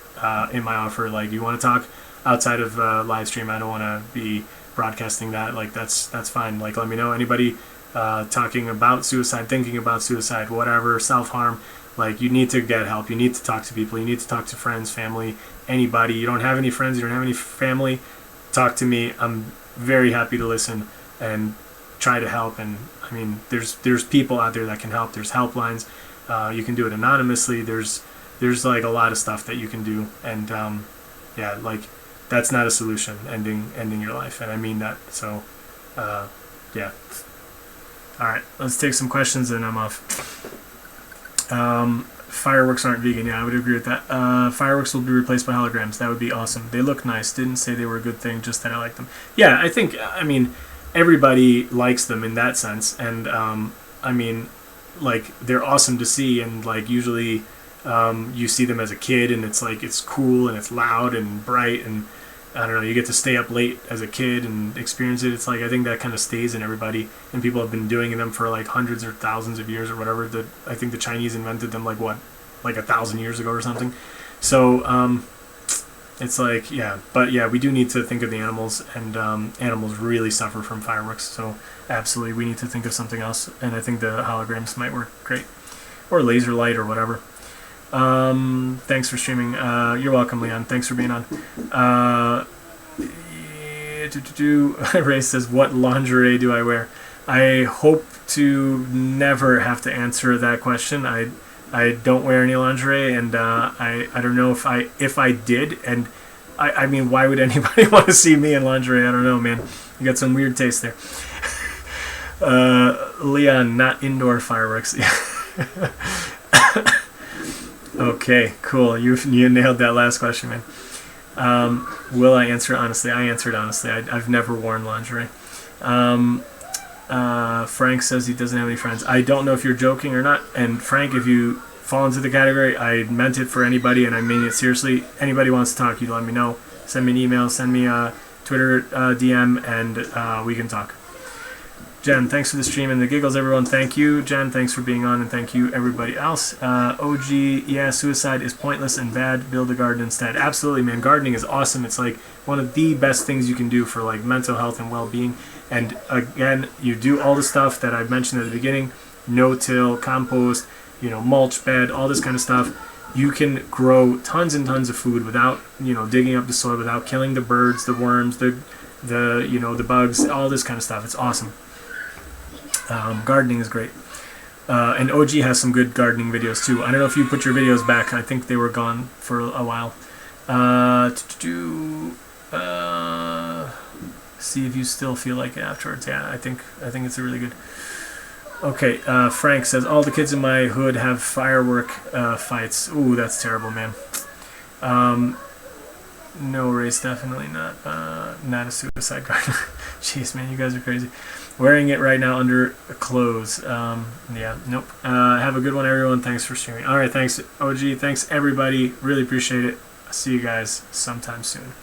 in my offer. Like, you want to talk outside of live stream, I don't want to be broadcasting that. Like, that's fine. Like, let me know. Anybody talking about suicide, thinking about suicide, whatever, self-harm, like, you need to get help. You need to talk to people. You need to talk to friends, family, anybody. You don't have any friends, you don't have any family, talk to me. I'm very happy to listen and try to help. And I mean, there's people out there that can help. There's helplines. You can do it anonymously. There's like a lot of stuff that you can do. And yeah, like, that's not a solution, ending your life. And I mean that. So yeah. All right, let's take some questions and I'm off. Fireworks aren't vegan. Yeah, I would agree with that. Fireworks will be replaced by holograms. That would be awesome. They look nice. Didn't say they were a good thing, just that I like them. Yeah, I mean, everybody likes them in that sense. And, I mean, like, they're awesome to see. And, like, usually you see them as a kid and it's, like, it's cool and it's loud and bright. And, I don't know, you get to stay up late as a kid and experience it. It's like, I think that kind of stays in everybody. And people have been doing them for, like, hundreds or thousands of years or whatever. I think the Chinese invented them, like, what? Like 1,000 years ago or something. So it's like, yeah, but yeah, we do need to think of the animals, and animals really suffer from fireworks. So absolutely, we need to think of something else, and I think the holograms might work great, or laser light or whatever. Thanks for streaming. You're welcome, Leon. Thanks for being on. Ray says, what lingerie do I wear? I hope to never have to answer that question. I don't wear any lingerie, and I don't know if I did, and I mean, why would anybody want to see me in lingerie? I don't know, man. You got some weird taste there. Leon, not indoor fireworks. Okay, cool. You nailed that last question, man. Will I answer honestly? I answered honestly. I've never worn lingerie. Frank says he doesn't have any friends. I don't know if you're joking or not. And Frank, if you fall into the category, I meant it for anybody, and I mean it seriously. Anybody wants to talk, you let me know. Send me an email, send me a Twitter DM, and we can talk. Jen, thanks for the stream and the giggles, everyone. Thank you, Jen. Thanks for being on, and thank you, everybody else. OG, yeah, suicide is pointless and bad. Build a garden instead. Absolutely, man. Gardening is awesome. It's like one of the best things you can do for like mental health and well-being. And again, you do all the stuff that I mentioned at the beginning: no-till, compost, mulch bed, all this kind of stuff. You can grow tons and tons of food without, digging up the soil, without killing the birds, the worms, the bugs, all this kind of stuff. It's awesome. Gardening is great. And OG has some good gardening videos too. I don't know if you put your videos back. I think they were gone for a while. See if you still feel like it afterwards. Yeah, I think it's a really good. Okay, Frank says, all the kids in my hood have firework fights. Ooh, that's terrible, man. No, Ray's definitely not a suicide garden. Jeez, man, you guys are crazy. Wearing it right now under clothes. Yeah, nope. Have a good one, everyone. Thanks for streaming. All right, thanks, OG. Thanks, everybody. Really appreciate it. I'll see you guys sometime soon.